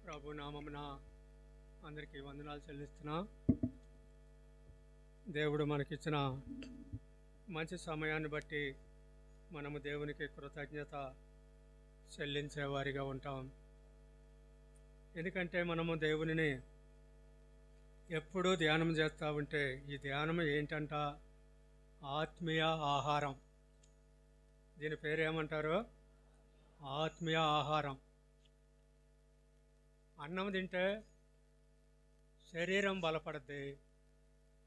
ప్రభు నామమున అందరికీ వందనాలు చెల్లిస్తున్నా. దేవుడు మనకిచ్చిన మంచి సమయాన్ని బట్టి మనము దేవునికి కృతజ్ఞత చెల్లించేవారిగా ఉంటాం. ఎందుకంటే మనము దేవునిని ఎప్పుడూ ధ్యానం చేస్తూ ఉంటే, ఈ ధ్యానం ఏంటంట? ఆత్మీయ ఆహారం. దీని పేరు ఏమంటారు? ఆత్మీయ ఆహారం. అన్నం తింటే శరీరం బలపడుద్ది,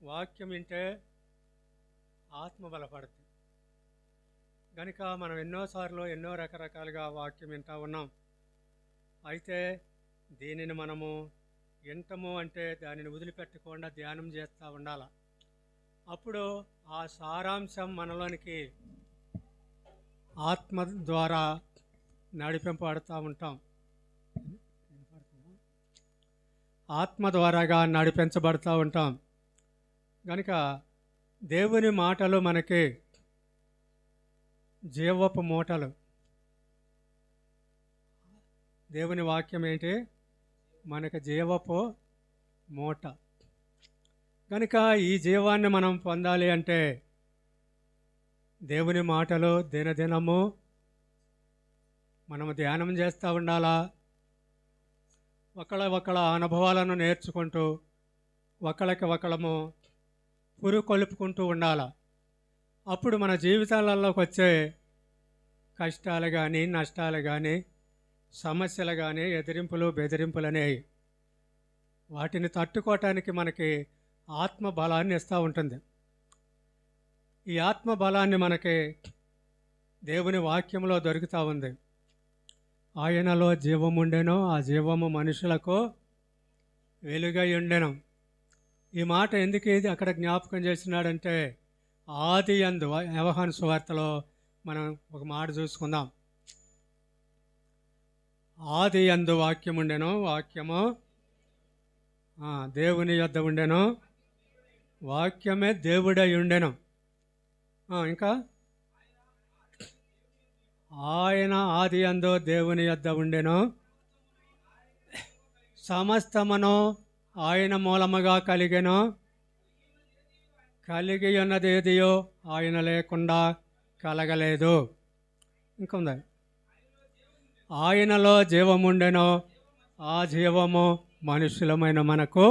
వాక్యం వింటే ఆత్మ బలపడుద్ది. కనుక మనం ఎన్నోసార్లు ఎన్నో రకరకాలుగా వాక్యం వింటూ ఉన్నాం. అయితే దీనిని మనము వింటము అంటే దానిని వదిలిపెట్టకుండా ధ్యానం చేస్తూ ఉండాలి. అప్పుడు ఆ సారాంశం మనలోనికి ఆత్మ ద్వారా నడిపింపబడుతూ ఉంటాం. ఆత్మ ద్వారాగా నడిపించబడుతూ ఉంటాం. కనుక దేవుని మాటలు మనకి జీవపు మూటలు. దేవుని వాక్యం ఏంటి? మనకి జీవపు మూట. కనుక ఈ జీవాన్ని మనం పొందాలి అంటే దేవుని మాటలు దినదినము మనము ధ్యానం చేస్తూ ఉండాలా. ఒకళ్ళ అనుభవాలను నేర్చుకుంటూ ఒకళ్ళకి ఒకళ్ళము పురుకొల్పుకుంటూ ఉండాలి. అప్పుడు మన జీవితాలలోకి వచ్చే కష్టాలు కానీ, నష్టాలు కానీ, సమస్యలు కానీ, ఎదిరింపులు బెదిరింపులు అనేవి వాటిని తట్టుకోవటానికి మనకి ఆత్మ బలాన్ని ఇస్తూ ఉంటుంది. ఈ ఆత్మ బలాన్ని మనకి దేవుని వాక్యంలో దొరుకుతూ ఉంది. ఆయనలో జీవం ఉండెను, ఆ జీవము మనుషులకు వెలుగై ఉండెను. ఈ మాట ఎందుకు ఇది అక్కడ జ్ఞాపకం చేస్తున్నాడంటే, ఆది యందు యోహాను సువార్తలో మనం ఒక మాట చూసుకుందాం. ఆది యందు వాక్యం ఉండెను, వాక్యము దేవుని యొద్ద ఉండెను, వాక్యమే దేవుడై ఉండెను. ఇంకా ఆయన ఆది యందు దేవుని యొద్ద ఉండెను, సమస్తమును ఆయన మూలముగా కలిగెను, కలిగి ఉన్నదేదియో ఆయన లేకుండా కలగలేదు. ఇంకొంది, ఆయనలో జీవముండెను, ఆ జీవము మనుషులమైన మనకు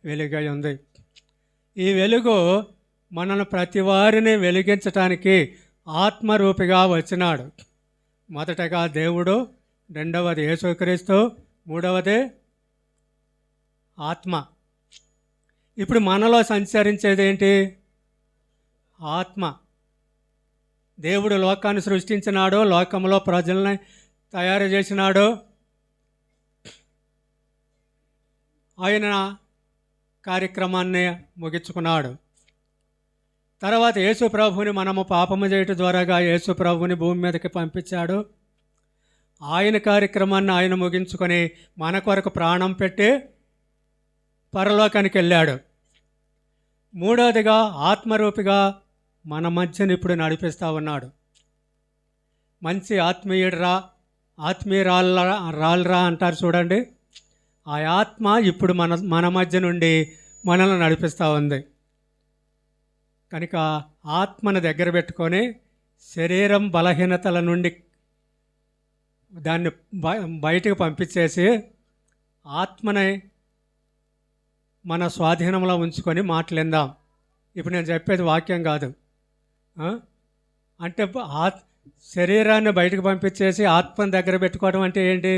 వెలుగై ఉంది. ఈ వెలుగు మనను ప్రతి వారిని వెలిగించటానికి ఆత్మరూపిగా వచ్చినాడు. మొదటగా దేవుడు, రెండవది యేసుక్రీస్తు, మూడవది ఆత్మ. ఇప్పుడు మనలో సంచరించేది ఏంటి? ఆత్మ. దేవుడు లోకాన్ని సృష్టించినాడు, లోకంలో ప్రజల్ని తయారు చేసినాడు. ఆయన కార్యక్రమాన్ని ముగించుకున్నాడు. తర్వాత యేసు ప్రభువుని మనము పాపము చేయటం ద్వారాగా యేసు ప్రభువుని భూమి మీదకి పంపించాడు. ఆయన కార్యక్రమాన్ని ఆయన ముగించుకొని మన కొరకు ప్రాణం పెట్టి పరలోకానికి వెళ్ళాడు. మూడవదిగా ఆత్మరూపిగా మన మధ్యని ఇప్పుడు నడిపిస్తూ ఉన్నాడు. మంచి ఆత్మీయుడురా, రాళ్ళరా అంటారు చూడండి. ఆ ఆత్మ ఇప్పుడు మన మధ్య నుండి మనల్ని నడిపిస్తూ ఉంది. కనుక ఆత్మను దగ్గర పెట్టుకొని శరీరం బలహీనతల నుండి దాన్ని బయటకు పంపించేసి ఆత్మని మన స్వాధీనంలో ఉంచుకొని మాట్లాడదాం. ఇప్పుడు నేను చెప్పేది వాక్యం కాదు. అంటే శరీరాన్ని బయటకు పంపించేసి ఆత్మను దగ్గర పెట్టుకోవడం అంటే ఏంటి?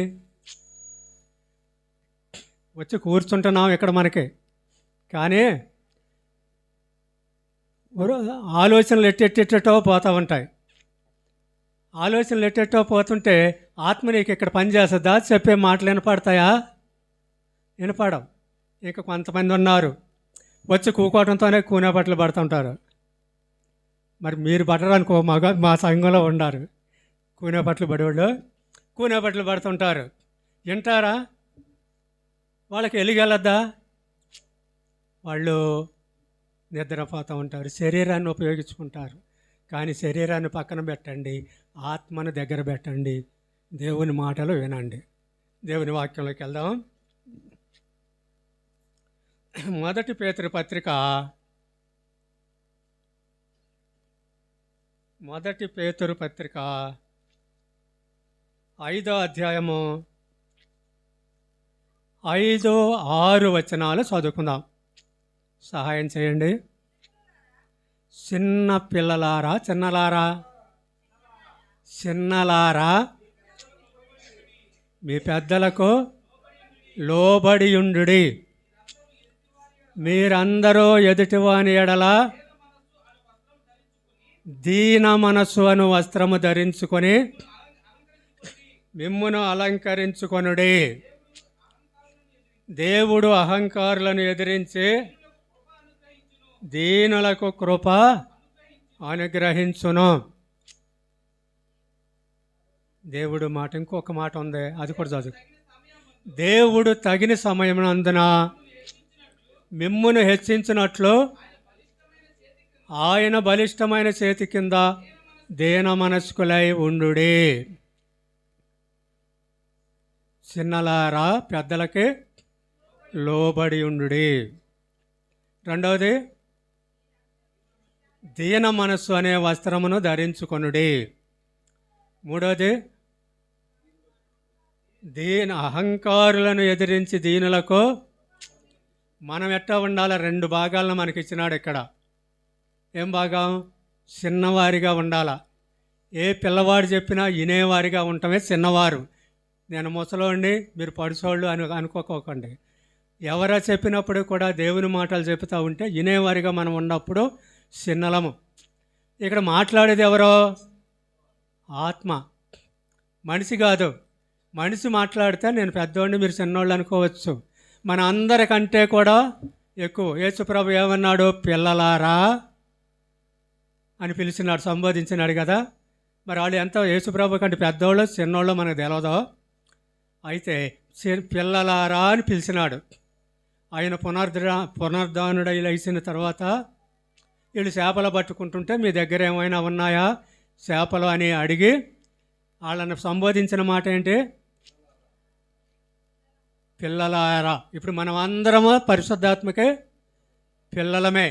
వచ్చి కూర్చుంటున్నాం ఇక్కడ మనకి, కానీ ఆలోచనలు ఎట్టెట్టో పోతూ ఉంటాయి. ఆలోచనలు ఎట్టెట్టో పోతుంటే ఆత్మ నీకు ఇక్కడ పని చేస్తుందా? చెప్పే మాటలు వినపడతాయా? వినపడవు. ఇంకా కొంతమంది ఉన్నారు, వచ్చి కూకోవడంతోనే కూనే బట్టలు పడుతుంటారు. మరి మీరు పట్టడానికి మా సంఘంలో ఉన్నారు కూనే బట్టలు పడేవాళ్ళు. కూనే బట్టలు పడుతుంటారు. వింటారా? వాళ్ళకి వెలిగెళ్ళద్దా? వాళ్ళు నిద్రపోతూ ఉంటారు, శరీరాన్ని ఉపయోగించుకుంటారు. కానీ శరీరాన్ని పక్కన పెట్టండి, ఆత్మను దగ్గర పెట్టండి, దేవుని మాటలు వినండి. దేవుని వాక్యంలోకి వెళ్దాం. మొదటి పేతురు పత్రిక 5వ అధ్యాయము 5-6 వచనాలు చదువుకుందాం. సహాయం చేయండి. చిన్నలారా మీ పెద్దలకు లోబడియుండుడి. మీరందరూ ఎదుటివాని ఎడల దీన మనస్సు అను వస్త్రము ధరించుకొని మిమ్మును అలంకరించుకొనుడి. దేవుడు అహంకారులను ఎదిరించి దీనులకు కృప అనుగ్రహించును. దేవుడు మాట, ఇంకొక మాట ఉంది, అది కూడా చదువు. దేవుడు తగిన సమయమునందున మిమ్మును హెచ్చించినట్లు ఆయన బలిష్టమైన చేతి కింద దీన మనస్కులై ఉండుడి. చిన్నలారా పెద్దలకి లోబడి ఉండుడి. రెండవది, దీన మనస్సు అనే వస్త్రమును ధరించుకొనుడి. మూడవది, అహంకారులను ఎదిరించి దీనులకు. మనం ఎట్టా ఉండాలి? 2 భాగాలను మనకి ఇచ్చినాడు ఇక్కడ. ఏం భాగం? చిన్నవారిగా ఉండాలా. ఏ పిల్లవాడు చెప్పినా వినేవారిగా ఉండటమే చిన్నవారు. నేను ముసలోండి, మీరు పడుసోళ్ళు అనుకోకండి. ఎవరో చెప్పినప్పుడు కూడా దేవుని మాటలు చెప్తూ ఉంటే వినేవారిగా మనం ఉన్నప్పుడు చిన్నలము. ఇక్కడ మాట్లాడేది ఎవరో? ఆత్మ, మనిషి కాదు. మనిషి మాట్లాడితే నేను పెద్దోడిని, మీరు చిన్నోళ్ళు అనుకోవచ్చు. మన అందరికంటే కూడా ఎక్కువ. యేసుప్రభు ఏమన్నాడు? పిల్లలారా అని పిలిచినాడు, సంబోధించినాడు కదా. మరి వాళ్ళు ఎంత యేసుప్రభు కంటే పెద్దోళ్ళు చిన్నోళ్ళు మనకు తెలియదు. అయితే పిల్లలారా అని పిలిచినాడు. ఆయన పునరుద్ధానుడై లేచిన తర్వాత వీళ్ళు చేపలు పట్టుకుంటుంటే మీ దగ్గర ఏమైనా ఉన్నాయా చేపలు అని అడిగి వాళ్ళని సంబోధించిన మాట ఏంటి? పిల్లలారా. ఇప్పుడు మనం అందరము పరిశుద్ధాత్మకే పిల్లలమే.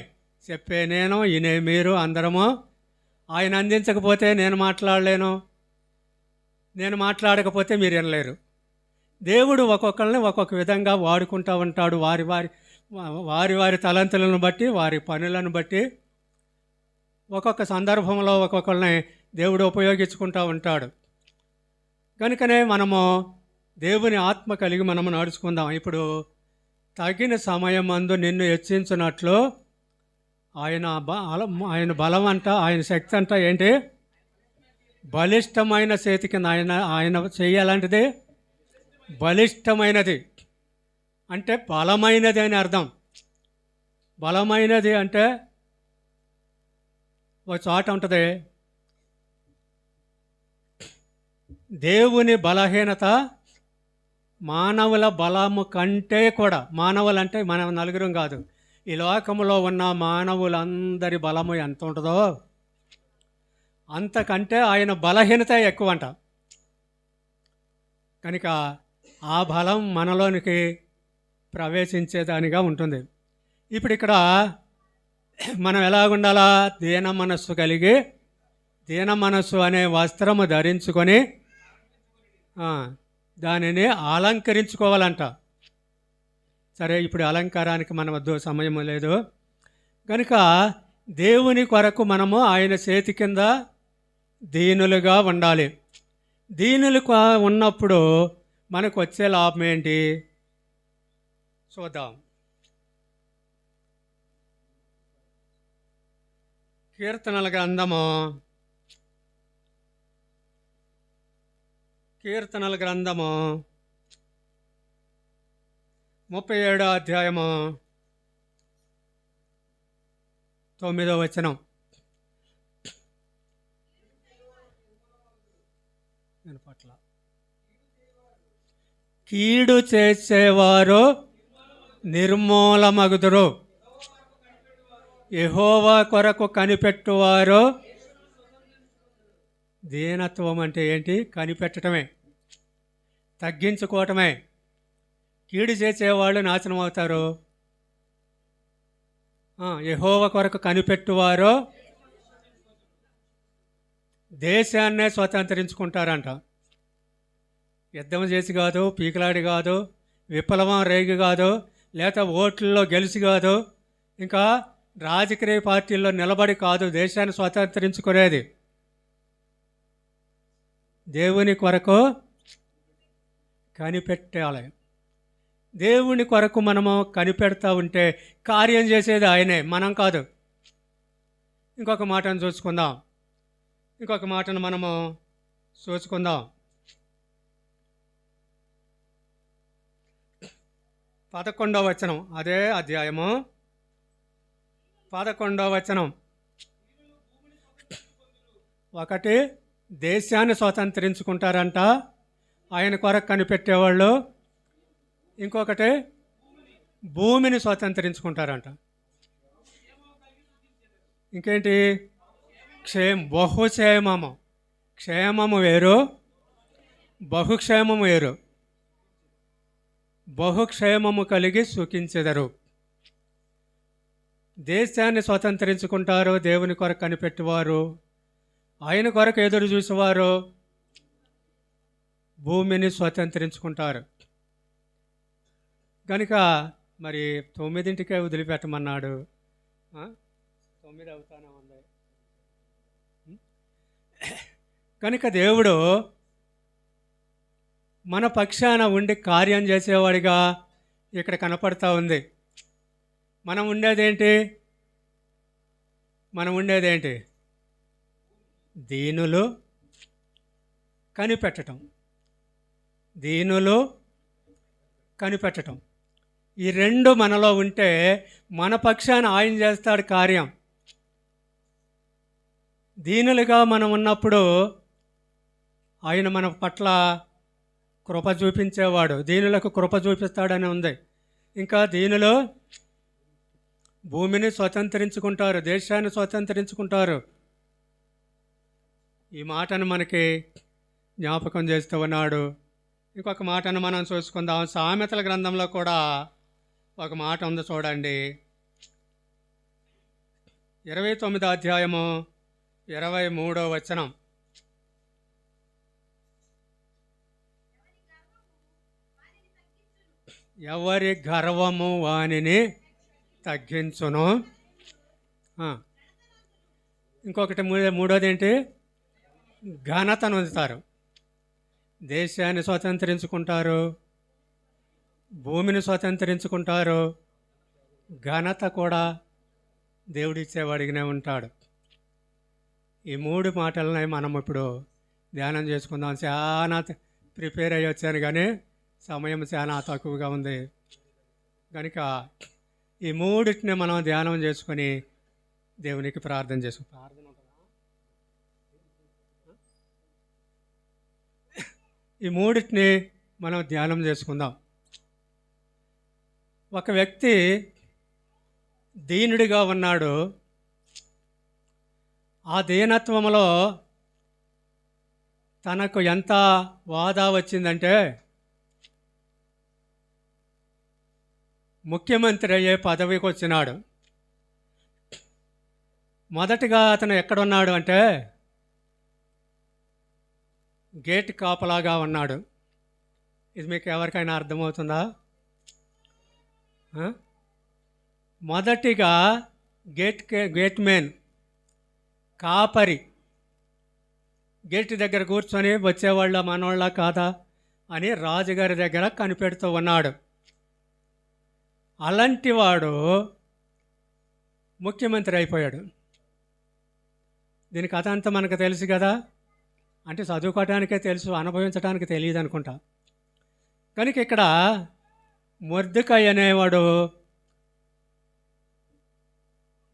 చెప్పే నేను, ఈయనే మీరు, అందరము. ఆయన అందించకపోతే నేను మాట్లాడలేను, నేను మాట్లాడకపోతే మీరు వినలేరు. దేవుడు ఒక్కొక్కరిని ఒక్కొక్క విధంగా వాడుకుంటూ ఉంటాడు. వారి వారి తలంతులను బట్టి, వారి పనులను బట్టి ఒక్కొక్క సందర్భంలో ఒక్కొక్కరిని దేవుడు ఉపయోగించుకుంటూ ఉంటాడు. కనుకనే మనము దేవుని ఆత్మ కలిగి మనము నడుచుకుందాం. ఇప్పుడు తగిన సమయమందు నిన్ను హెచ్చించినట్లు ఆయన బలం అంట, ఆయన శక్తి అంట ఏంటి? బలిష్టమైన చేతి కింద. ఆయన చెయ్యాలంటిది బలిష్టమైనది అంటే బలమైనది అని అర్థం. బలమైనది అంటే ఒక చోట ఉంటుంది, దేవుని బలహీనత మానవుల బలము కంటే కూడా. మానవులంటే మనం నలుగురం కాదు, ఈ లోకంలో ఉన్న మానవులందరి బలము ఎంత ఉంటుందో అంతకంటే ఆయన బలహీనత ఎక్కువ అంట. కనుక ఆ బలం మనలోనికి ప్రవేశించేదానిగా ఉంటుంది. ఇప్పుడు ఇక్కడ మనం ఎలాగుండాలా? దీన మనస్సు కలిగి, దీన మనస్సు అనే వస్త్రము ధరించుకొని దానిని అలంకరించుకోవాలంట. సరే, ఇప్పుడు అలంకారానికి మన వద్ద సమయం లేదు కనుక దేవుని కొరకు మనము ఆయన చేతి కింద దీనులుగా ఉండాలి. దీనులుగా ఉన్నప్పుడు మనకు వచ్చే లాభం ఏంటి చూద్దాం. కీర్తనల గ్రంథము 37వ అధ్యాయము 9వ వచనం. పట్ల కీడు చేసేవారు నిర్మూలమగుదురు, యెహోవా కొరకు కనిపెట్టువారు. దీనత్వం అంటే ఏంటి? కనిపెట్టడమే. తగ్గించుకోవటమే. కీడు చేసేవాళ్ళు నాశనం అవుతారు. యెహోవా కొరకు కనిపెట్టువారో దేశాన్నే స్వతంత్రించుకుంటారంట. యుద్ధం చేసి కాదు, పీకలాడి కాదు, విప్లవం రేగి కాదు, లేక ఓట్లలో గెలిచి కాదు, ఇంకా రాజకీయ పార్టీల్లో నిలబడి కాదు దేశాన్ని స్వతంత్రించుకునేది. దేవుని కొరకు కనిపెట్టాలి. దేవుని కొరకు మనము కనిపెడతా ఉంటే కార్యం చేసేది ఆయనే, మనం కాదు. ఇంకొక మాటను చూసుకుందాం. ఇంకొక మాటను మనము చూసుకుందాం. 11వ వచనం, అదే అధ్యాయము 11వ వచనం. ఒకటి దేశాన్ని స్వతంత్రించుకుంటారంట ఆయన కొరకు కనిపెట్టేవాళ్ళు. ఇంకొకటి భూమిని స్వతంత్రించుకుంటారంట. ఇంకేంటి? బహుక్షేమము. క్షేమము వేరు, బహుక్షేమము వేరు. బహుక్షేమము కలిగి సుఖించెదరు. దేశాన్ని స్వతంత్రించుకుంటారు దేవుని కొరకు కనిపెట్టువారు. ఆయన కొరకు ఎదురు చూసేవారు భూమిని స్వతంత్రించుకుంటారు. కనుక మరి 9ంటికే వదిలిపెట్టమన్నాడు. 9 అవుతానే ఉంది. కనుక దేవుడు మన పక్షాన ఉండి కార్యం చేసేవాడిగా ఇక్కడ కనపడతా ఉంది. మనం ఉండేదేంటి? దీనులు కనిపెట్టడం. ఈ రెండు మనలో ఉంటే మన పక్షాన ఆయన చేస్తాడు కార్యం. దీనులుగా మనం ఉన్నప్పుడు ఆయన మన పట్ల కృప చూపించేవాడు. దీనులకు కృప చూపిస్తాడని ఉంది. ఇంకా దీనులు భూమిని స్వతంత్రించుకుంటారు, దేశాన్ని స్వతంత్రించుకుంటారు. ఈ మాటను మనకి జ్ఞాపకం చేస్తూ ఉన్నాడు. ఇంకొక మాటను మనం చూసుకుందాం. సామెతల గ్రంథంలో కూడా ఒక మాట ఉంది చూడండి. 29వ అధ్యాయము 23వ వచనం. ఎవరి గర్వము వానిని తగ్గించును. ఇంకొకటి మూడోది ఏంటి? ఘనతను ఉంచుతారు. దేశాన్ని స్వతంత్రించుకుంటారు, భూమిని స్వతంత్రించుకుంటారు, ఘనత కూడా దేవుడిచ్చేవాడిగానే ఉంటాడు. ఈ 3 మాటలని మనం ఇప్పుడు ధ్యానం చేసుకుందాం. చాలా ప్రిపేర్ అయ్యి వచ్చాను కానీ సమయం చాలా తక్కువగా ఉంది. కనుక ఈ 3టిని మనం ధ్యానం చేసుకొని దేవునికి ప్రార్థన చేసుకుంటాం. ఈ 3టిని మనం ధ్యానం చేసుకుందాం. ఒక వ్యక్తి దీనుడిగా ఉన్నాడు. ఆ దీనత్వంలో తనకు ఎంత వాదా వచ్చిందంటే ముఖ్యమంత్రి అయ్యే పదవికి వచ్చినాడు. మొదటిగా అతను ఎక్కడున్నాడు అంటే గేట్ కాపలాగా ఉన్నాడు. ఇది మీకు ఎవరికైనా అర్థమవుతుందా? మొదటిగా గేట్ మెయిన్ కాపరి గేట్ దగ్గర కూర్చొని వచ్చేవాళ్ళ మనవాళ్ళ కాదా అని రాజుగారి దగ్గర కనిపెడుతూ ఉన్నాడు. అలాంటి వాడు ముఖ్యమంత్రి అయిపోయాడు. దీని కథ అంతా మనకు తెలుసు కదా. అంటే చదువుకోవటానికే తెలుసు, అనుభవించడానికి తెలియదు అనుకుంటా. కనుక ఇక్కడ మొర్దెకై అనేవాడు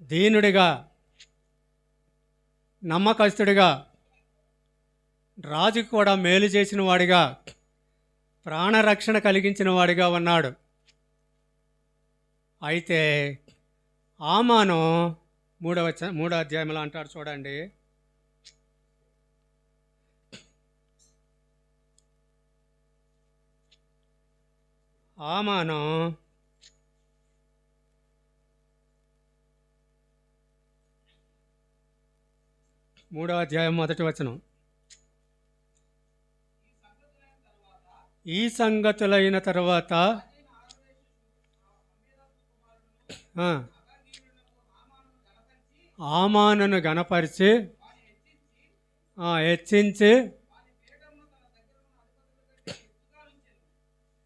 దీనుడిగా, నమ్మకస్తుడిగా, రాజుకు కూడా మేలు చేసిన వాడిగా, ప్రాణరక్షణ కలిగించిన వాడిగా ఉన్నాడు. అయితే ఆమాను 3వ అధ్యాయంలో అంటాడు చూడండి. ఆమాను 3వ అధ్యాయం 1వ వచనం. ఈ సంగతులైన తర్వాత ఆమానును గణపరిచి హెచ్చించి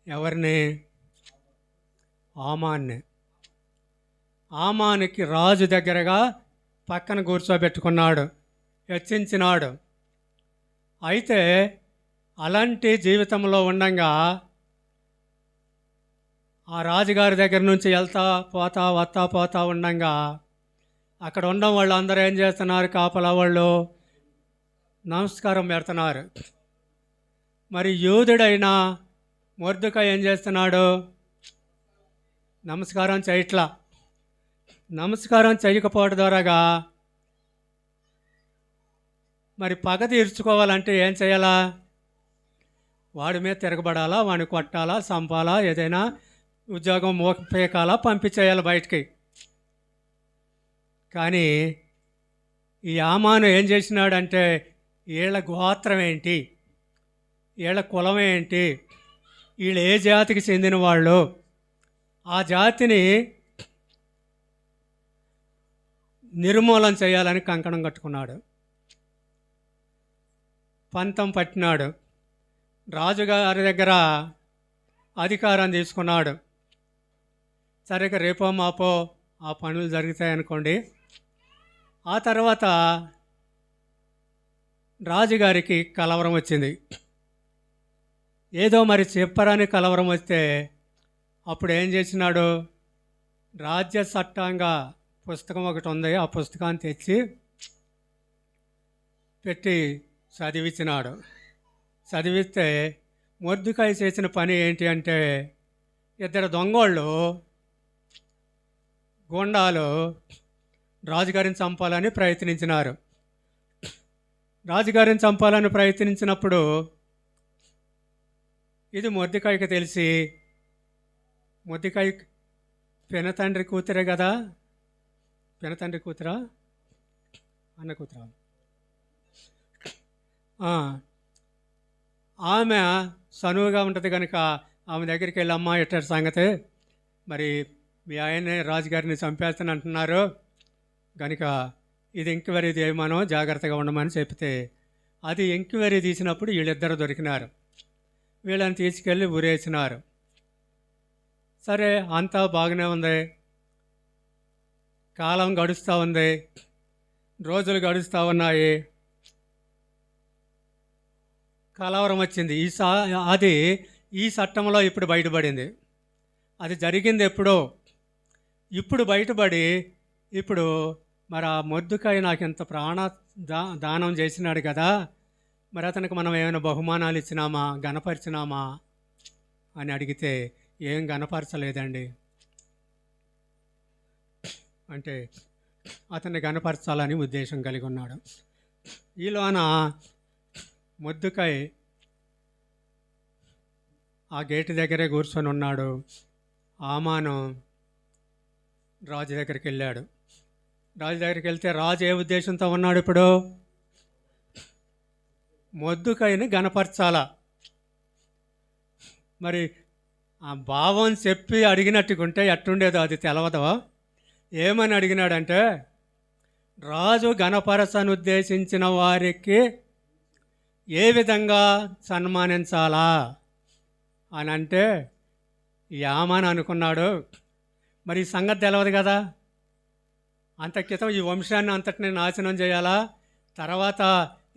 ఎవరిని? ఆమాన్ని. ఆమానికి రాజు దగ్గరగా పక్కన కూర్చోబెట్టుకున్నాడు, హెచ్చించినాడు. అయితే అలాంటి జీవితంలో ఉండంగా ఆ రాజుగారి దగ్గర నుంచి వెళ్తా పోతా ఉండంగా అక్కడ ఉండడం వాళ్ళు అందరూ ఏం చేస్తున్నారు? కాపలా వాళ్ళు నమస్కారం పెడుతున్నారు. మరి యూదుడైన మొర్దెకై ఏం చేస్తున్నాడు? నమస్కారం చేయట్లా. నమస్కారం చేయకపోవడం ద్వారాగా మరి పగ తీర్చుకోవాలంటే ఏం చేయాలా? వాడి మీద తిరగబడాలా, వాడిని కొట్టాలా, చంపాలా, ఏదైనా ఉద్యోగం మోపేకాలా, పంపించేయాలి బయటికి. కానీ ఈ ఆమాను ఏం చేసినాడంటే వీళ్ళ గోత్రం ఏంటి, వీళ్ళ కులం ఏంటి, వీళ్ళు ఏ జాతికి చెందిన వాళ్ళు, ఆ జాతిని నిర్మూలన చేయాలని కంకణం కట్టుకున్నాడు, పంతం పట్టినాడు. రాజుగారి దగ్గర అధికారం తీసుకున్నాడు. సరిగ్గా రేపో మాపో ఆ పనులు జరుగుతాయనుకోండి. ఆ తర్వాత రాజుగారికి కలవరం వచ్చింది. ఏదో మరి చెప్పరాని కలవరం వస్తే అప్పుడు ఏం చేసినాడు? రాజ్య చట్టాంగ పుస్తకం ఒకటి ఉంది, ఆ పుస్తకాన్ని తెచ్చి పెట్టి చదివించినాడు. చదివిస్తే మొర్దెకై చేసిన పని ఏంటి అంటే, ఇద్దరు దొంగోళ్ళు గుండాలు రాజుగారిని చంపాలని ప్రయత్నించినారు. రాజుగారిని చంపాలని ప్రయత్నించినప్పుడు ఇది మొర్దెకైకి తెలిసి, మొర్దెకై పినతండ్రి కూతురే కదా, పినతండ్రి కూతురా అన్న కూతురా, ఆమె సనువుగా ఉంటుంది కనుక ఆమె దగ్గరికి వెళ్ళి, అమ్మ ఎట్ట సంగతి, మరి మీ ఆయన్ని రాజుగారిని చంపేస్తాను అంటున్నారు కనుక ఇది ఎంక్వైరీ చేయమనో జాగ్రత్తగా ఉండమని చెప్తే, అది ఎంక్వైరీ తీసినప్పుడు వీళ్ళిద్దరు దొరికినారు. వీళ్ళని తీసుకెళ్ళి ఊరేసినారు. సరే అంతా బాగానే ఉంది, కాలం గడుస్తూ ఉంది, రోజులు గడుస్తూ ఉన్నాయి. కలవరం వచ్చింది. అది ఈ చట్టంలో ఇప్పుడు బయటపడింది. అది జరిగింది ఎప్పుడో, ఇప్పుడు బయటపడి ఇప్పుడు మరి ఆ మొర్దెకై నాకు ఇంత దానం చేసినాడు కదా, మరి అతనికి మనం ఏమైనా బహుమానాలు ఇచ్చినామా, గణపరిచినామా అని అడిగితే ఏం గణపరచలేదండి. అంటే అతన్ని గణపరచాలని ఉద్దేశం కలిగి ఉన్నాడు. ఈలోన మొర్దెకై ఆ గేటు దగ్గరే కూర్చొని ఉన్నాడు. ఆమాను రాజు దగ్గరికి వెళ్ళాడు. రాజు దగ్గరికి వెళ్తే రాజు ఏ ఉద్దేశంతో ఉన్నాడు? ఇప్పుడు మొర్దెకైని గణపరచాలా. మరి ఆ భావం చెప్పి అడిగినట్టుకుంటే ఎట్టుండేదో అది తెలవదో. ఏమని అడిగినాడంటే, రాజు గణపరచను ఉద్దేశించిన వారికి ఏ విధంగా సన్మానించాలా అని అంటే, ఈ ఆమాను అనుకున్నాడు, మరి ఈ సంగతి తెలవదు కదా, అంత క్రితం ఈ వంశాన్ని అంతటిని నాశనం చేయాలా, తర్వాత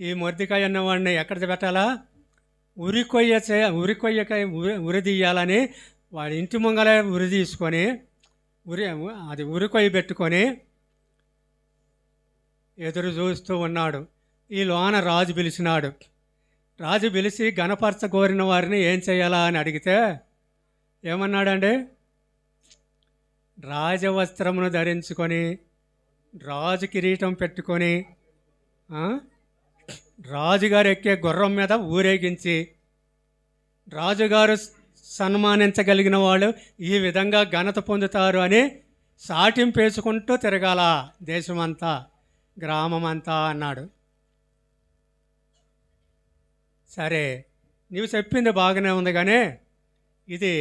ఈ మొర్దెకై అన్నవాడిని ఎక్కడ పెట్టాలా, ఉరి తీయాలని వాడి ఇంటి ముంగలే ఉరి తీసుకొని ఉరికొయ్య పెట్టుకొని ఎదురు చూస్తూ ఉన్నాడు. ఈ లోన రాజు పిలిచినాడు. రాజు పిలిచి గణపరచగోరిన వారిని ఏం చేయాలా అని అడిగితే ఏమన్నాడండి? రాజవస్త్రమును ధరించుకొని, రాజు కిరీటం పెట్టుకొని, రాజుగారు ఎక్కే గుర్రం మీద ఊరేగించి, రాజుగారు సన్మానించగలిగిన వాళ్ళు ఈ విధంగా ఘనత పొందుతారు అని సాటింపేసుకుంటూ తిరగాల దేశమంతా, గ్రామమంతా అన్నాడు. సరే, నీవు చెప్పింది బాగానే ఉంది, కానీ ఇది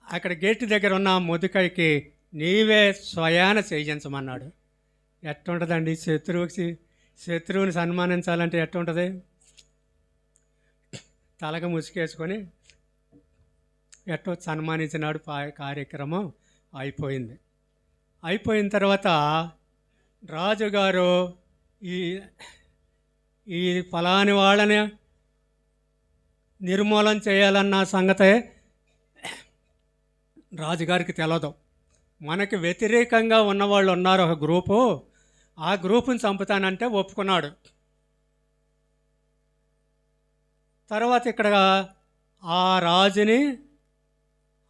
అక్కడ గేటు దగ్గర ఉన్న మొద్దుకాయకి నీవే స్వయాన చేయించమన్నాడు. ఎట్టుంటుందండి? శత్రువుని సన్మానించాలంటే ఎట్టుంటుంది? తలక ముసుకేసుకొని ఎట్టో సన్మానించినాడు. కార్యక్రమం అయిపోయింది. అయిపోయిన తర్వాత రాజుగారు ఈ ఈ ఫలాని వాళ్ళని నిర్మూలన చేయాలన్న సంగతే రాజుగారికి తెలదు. మనకి వ్యతిరేకంగా ఉన్నవాళ్ళు ఉన్నారు ఒక గ్రూపు, ఆ గ్రూపుని చంపుతానంటే ఒప్పుకున్నాడు. తర్వాత ఇక్కడ ఆ రాజుని,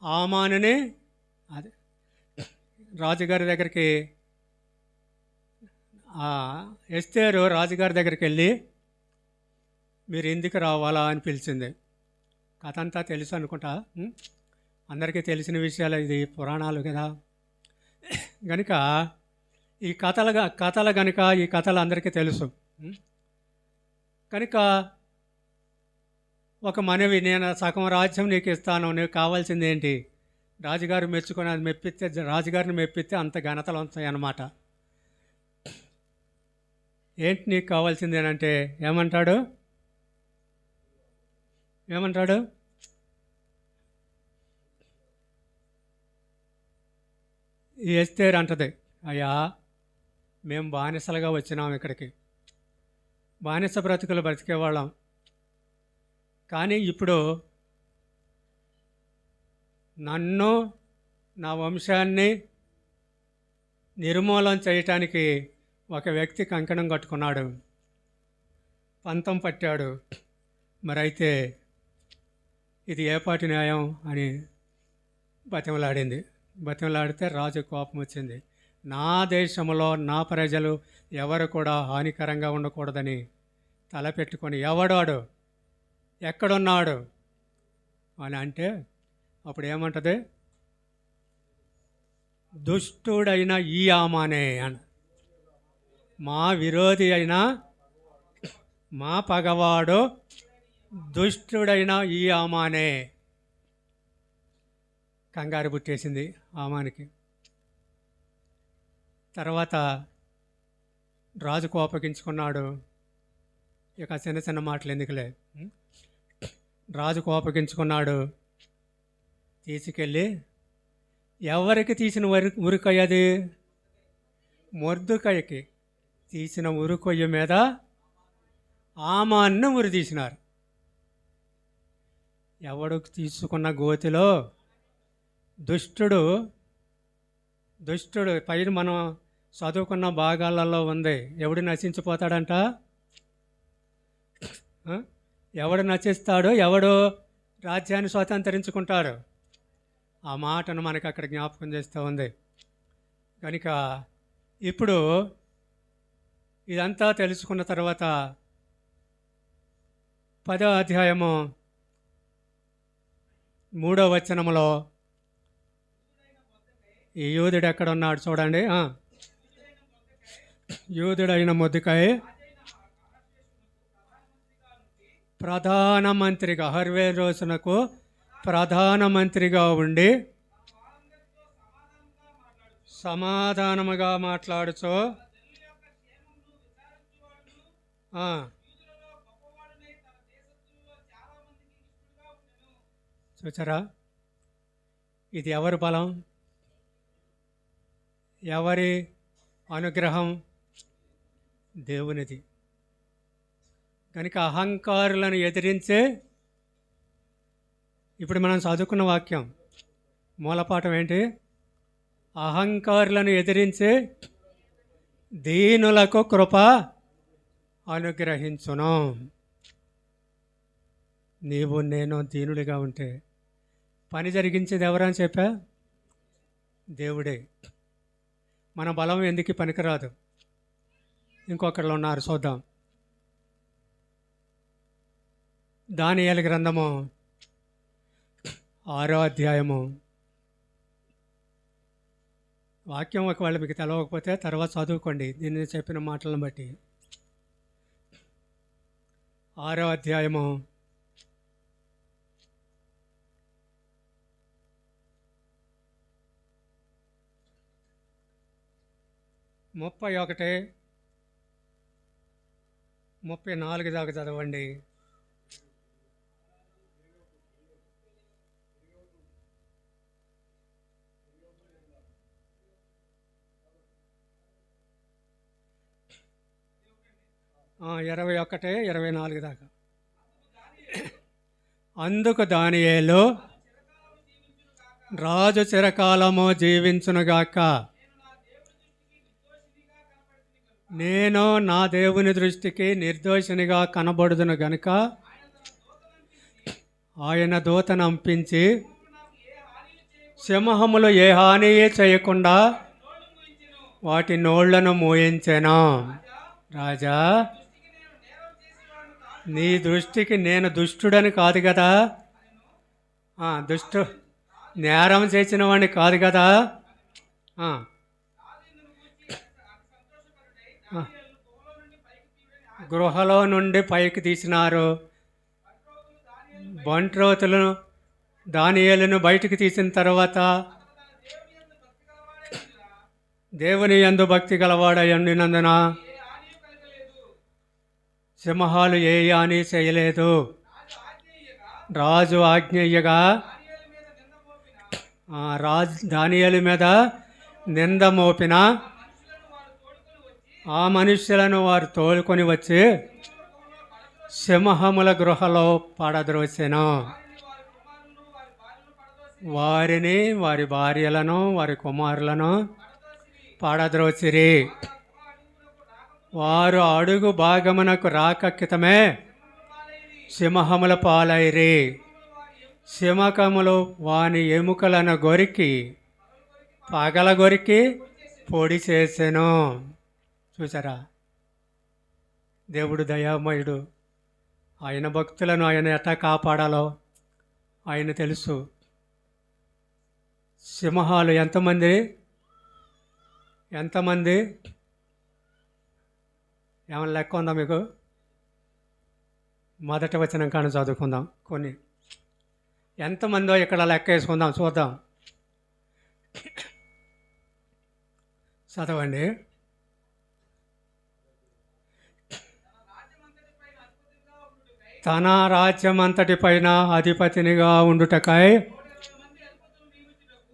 ఆమానుని, అదే రాజుగారి దగ్గరికి, ఎస్తేరు రాజుగారి దగ్గరికి వెళ్ళి మీరు ఎందుకు రావాలా అని పిలిచింది. కథ అంతా తెలుసు అనుకుంటా, అందరికీ తెలిసిన విషయాలు, ఇది పురాణాలు కదా. కనుక ఈ కథలు కనుక ఈ కథలు అందరికీ తెలుసు కనుక ఒక మనవి, నేను సగం రాజ్యం నీకు ఇస్తాను, నీకు కావాల్సింది ఏంటి? రాజుగారు మెచ్చుకొని అది మెప్పిస్తే, రాజుగారిని మెప్పిస్తే అంత ఘనతలు ఉంటాయి అన్నమాట. ఏంటి నీకు కావాల్సింది అని అంటే ఏమంటాడు? ఈ ఎస్తేరు అంటది, అయ్యా మేము బానిసలుగా వచ్చినాం ఇక్కడికి, బానిస బ్రతుకులు బ్రతికేవాళ్ళం, కానీ ఇప్పుడు నన్ను, నా వంశాన్ని నిర్మూలన చేయటానికి ఒక వ్యక్తి కంకణం కట్టుకున్నాడు, పంతం పట్టాడు. మరైతే ఇది ఏపాటి న్యాయం అని బతిమలాడితే రాజు కోపం వచ్చింది. నా దేశంలో నా ప్రజలు ఎవరు కూడా హానికరంగా ఉండకూడదని తలపెట్టుకొని, ఎవడాడు, ఎక్కడున్నాడు అని అంటే అప్పుడు ఏమంటది? దుష్టుడైన ఈ ఆమానే అని, మా విరోధి అయిన, మా పగవాడు దుష్టుడైన ఈ ఆమానే. కంగారు పుట్టేసింది ఆమానికి. తర్వాత రాజు కోపగించుకున్నాడు. ఇక చిన్న చిన్న మాటలు ఎందుకులే, రాజు కోపగించుకున్నాడు. తీసుకెళ్ళి ఎవరికి తీసిన ఉరికొయ్య? అది మొర్దుకయ్యకి తీసిన ఉరికొయ్య మీద ఆమాన్ను ఉరి తీసినారు. ఎవడు తీసుకున్న గోతిలో దుష్టుడు పైన మనం చదువుకున్న భాగాలలో ఉంది. ఎవడు నశించిపోతాడంట? ఎవడు నశిస్తాడో, ఎవడు రాజ్యాన్ని స్వతంత్రించుకుంటాడు? ఆ మాటను మనకి అక్కడ జ్ఞాపకం చేస్తూ ఉంది. కనుక ఇప్పుడు ఇదంతా తెలుసుకున్న తర్వాత 10వ అధ్యాయము 3వ వచనములో ఈ యూదుడు ఎక్కడ ఉన్నాడు చూడండి. యూదుడైన మొర్దెకై ప్రధానమంత్రిగా, అహష్వేరోషునకు ప్రధానమంత్రిగా ఉండి సమాధానముగా మాట్లాడుచో, చూచారా? ఇది ఎవరి బలం, ఎవరి అనుగ్రహం? దేవునిది. కనుక అహంకారులను ఎదిరించే, ఇప్పుడు మనం చదువుకున్న వాక్యం మూలపాఠం ఏంటి? అహంకారులను ఎదిరించే దీనులకు కృప అనుగ్రహించును. నీవు నేను దీనుడిగా ఉంటే పని జరిగించేది ఎవరని చెప్పా? దేవుడే. మన బలం ఎందుకు పనికిరాదు. ఇంకొకళ్ళు ఉన్నారు, చూద్దాం. దానియేలు గ్రంథము 6వ అధ్యాయము. వాక్యం ఒకవేళ మీకు తెలవకపోతే తర్వాత చదువుకోండి దీన్ని చెప్పిన మాటలను బట్టి. 6వ అధ్యాయము 31, 34 దాకా చదవండి. ఆ, 21, 24 దాకా. అందుకు దానియేలు, రాజు చిరకాలము జీవించునుగాక, నేను నా దేవుని దృష్టికి నిర్దోషినిగా కనబడుదును గనుక ఆయన దూతను పంపించి సింహములు ఏ హాని చేయకుండా వాటి నోళ్లను మూయించెను. రాజా, నీ దృష్టికి నేను దుష్టుడని కాదు కదా, నేరం చేసిన వాడిని కాదు కదా. గృహలో నుండి పైకి తీసినారు. బంట్రోతులను దానియేలును బయటికి తీసిన తర్వాత దేవుని యందు భక్తి గలవాడై ఉండినందున సింహాలు ఏ హాని చేయలేదు. రాజు ఆజ్ఞయ్యగా దానియేలు మీద నింద మోపిన ఆ మనుష్యులను వారు తోలుకొని వచ్చి సింహముల గృహలో పడద్రోసెను. వారిని, వారి భార్యలను, వారి కుమారులను పడద్రోసిరి. వారు అడుగు భాగమునకు రాకక్కితమే సింహముల పాలైరి. సింహకములు వాని ఎముకలను గొరికి పగలగొరికి పొడి చేసెను. చూసారా, దేవుడు దయామయుడు. ఆయన భక్తులను ఆయన ఎట్లా కాపాడాలో ఆయన తెలుసు. సింహాలు ఎంతమంది ఏమైనా లెక్క ఉందా మీకు? మొదటి వచనం కానీ చదువుకుందాం. కొన్ని ఎంతమందో ఇక్కడ లెక్క వేసుకుందాం, చూద్దాం. చదవండి. తన రాజ్యమంతటి పైన అధిపతినిగా ఉండుటకై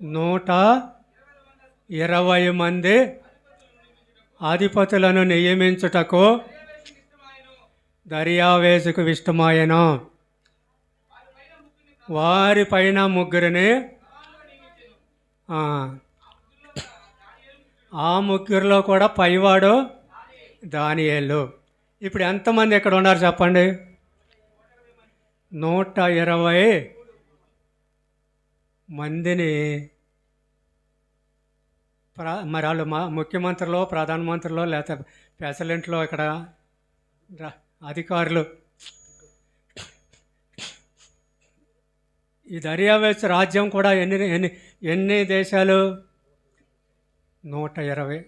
120 మంది అధిపతులను నియమించుటకు దర్యావేషుకు ఇష్టమాయెను. వారి పైన ముగ్గురిని, ఆ ముగ్గురిలో కూడా పైవాడు దానియేలు. ఇప్పుడు ఎంతమంది ఇక్కడ ఉన్నారు చెప్పండి? 120 మందిని మరి వాళ్ళు ముఖ్యమంత్రులు, ప్రధానమంత్రులు, లేకపోతే ప్రెసిడెంట్లు, ఇక్కడ అధికారులు. ఈ దర్యావేషు రాజ్యం కూడా ఎన్ని దేశాలు? 120,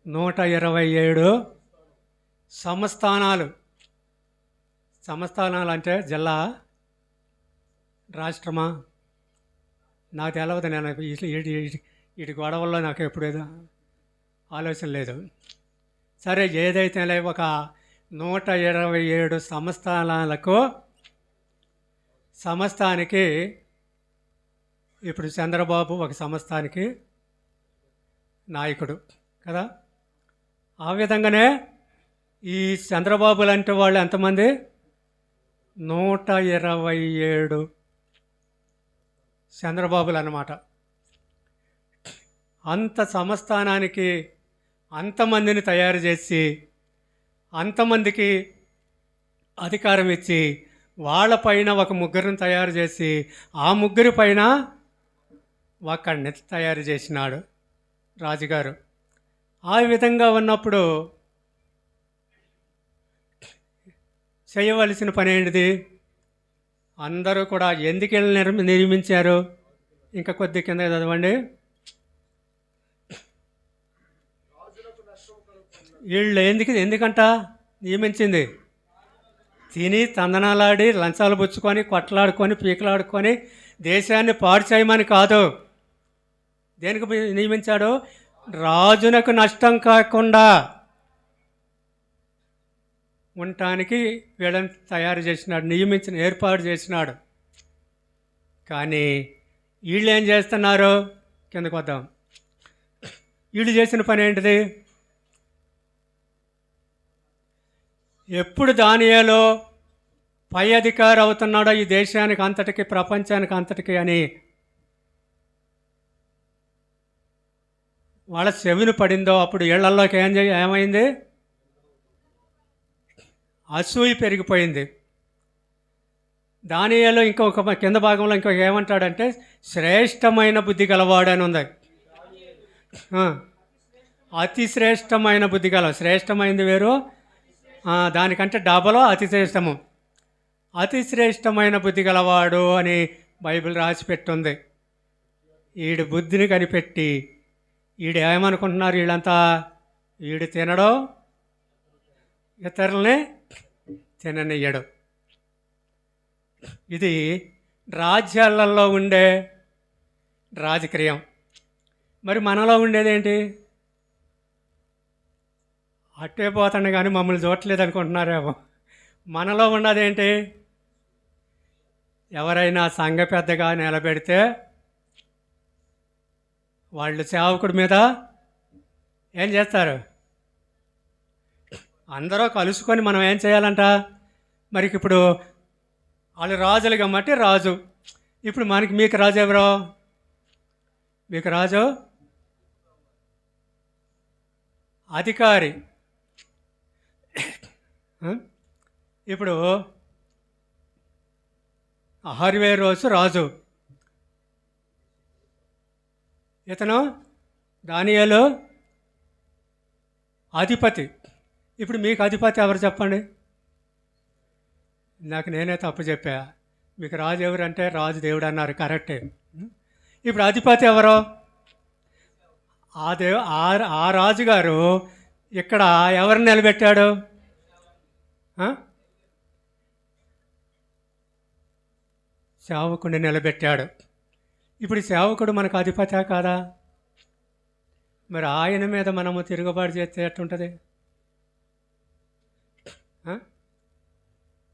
127 సంస్థానాలు. సంస్థానాలు అంటే జిల్లా, రాష్ట్రమా? నాకు తెలవదు. నేను వీటి గొడవల్లో నాకు ఎప్పుడేదో ఆలోచన లేదు. సరే, ఏదైతే ఒక 127 సంస్థానాలకు, సంస్థానికి ఇప్పుడు చంద్రబాబు ఒక సంస్థానికి నాయకుడు కదా. ఆ విధంగానే ఈ చంద్రబాబు లాంటి వాళ్ళు ఎంతమంది? 127 చంద్రబాబులు అన్నమాట. అంత సంస్థానానికి అంతమందిని తయారు చేసి, అంతమందికి అధికారం ఇచ్చి, వాళ్ళపైన ఒక ముగ్గురిని తయారు చేసి, ఆ ముగ్గురి పైన ఒకడిని తయారు చేసినాడు రాజుగారు. ఆ విధంగా ఉన్నప్పుడు చేయవలసిన పని ఏంటిది? అందరూ కూడా ఎందుకు వీళ్ళని నియమించారు? ఇంకా కొద్ది కింద చదవండి. వీళ్ళు ఎందుకంట నియమించింది? తిని తందనాలాడి లంచాలు పుచ్చుకొని కొట్లాడుకొని పీకలాడుకొని దేశాన్ని పాడు చేయమని కాదు. దేనికి నియమించాడు? రాజునకు నష్టం కాకుండా ఉండటానికి వీళ్ళని తయారు చేసినాడు, ఏర్పాటు చేసినాడు. కానీ వీళ్ళు ఏం చేస్తున్నారు? కిందకు వద్దాం. వీళ్ళు చేసిన పని ఏంటిది? ఎప్పుడు దానియేలు పై అధికారి అవుతున్నాడో ఈ దేశానికి అంతటికి, ప్రపంచానికి అంతటికి అని వాళ్ళ చెవిని పడిందో అప్పుడు ఇళ్లల్లోకి ఏమైంది? అసూయ పెరిగిపోయింది. దానియేలు ఇంకొక కింద భాగంలో ఇంకొక ఏమంటాడంటే శ్రేష్టమైన బుద్ధి గలవాడు అని ఉంది. అతి శ్రేష్టమైన బుద్ధి గల, శ్రేష్టమైనది వేరు, దానికంటే డబలో అతి శ్రేష్టము. అతి శ్రేష్టమైన బుద్ధి గలవాడు అని బైబిల్ రాసి పెట్టుంది. ఈడు బుద్ధిని కనిపెట్టి ఈడు ఏమనుకుంటున్నారు వీళ్ళంతా? ఈడు తినడో ఇతరులని తిననియ్యడు. ఇది రాజ్యాలలో ఉండే రాజకీయం. మరి మనలో ఉండేదేంటి? అట్టే పోతాను కానీ మమ్మల్ని చూడట్లేదు అనుకుంటున్నారేమో. మనలో ఉన్నదేంటి? ఎవరైనా సంఘ పెద్దగా నిలబెడితే వాళ్ళు సేవకుడి మీద ఏం చేస్తారు? అందరూ కలుసుకొని మనం ఏం చేయాలంట? మరి ఇప్పుడు వాళ్ళు రాజులు కాబట్టి రాజు. ఇప్పుడు మీకు రాజు ఎవరో? మీకు రాజు అధికారి. ఇప్పుడు అహర్వేరోసు రాజు, ఇతను దానియేలు అధిపతి. ఇప్పుడు మీకు అధిపతి ఎవరు చెప్పండి? నాకు నేనే తప్పు చెప్పా. మీకు రాజు ఎవరంటే రాజు దేవుడు అన్నారు, కరెక్టే. ఇప్పుడు అధిపతి ఎవరో? ఆ రాజుగారు ఇక్కడ ఎవరిని నిలబెట్టాడు? సేవకుడిని నిలబెట్టాడు. ఇప్పుడు సేవకుడు మనకు అధిపతే కాదా? మరి ఆయన మీద మనము తిరుగుబాటు చేస్తే ఎట్టుంటుంది?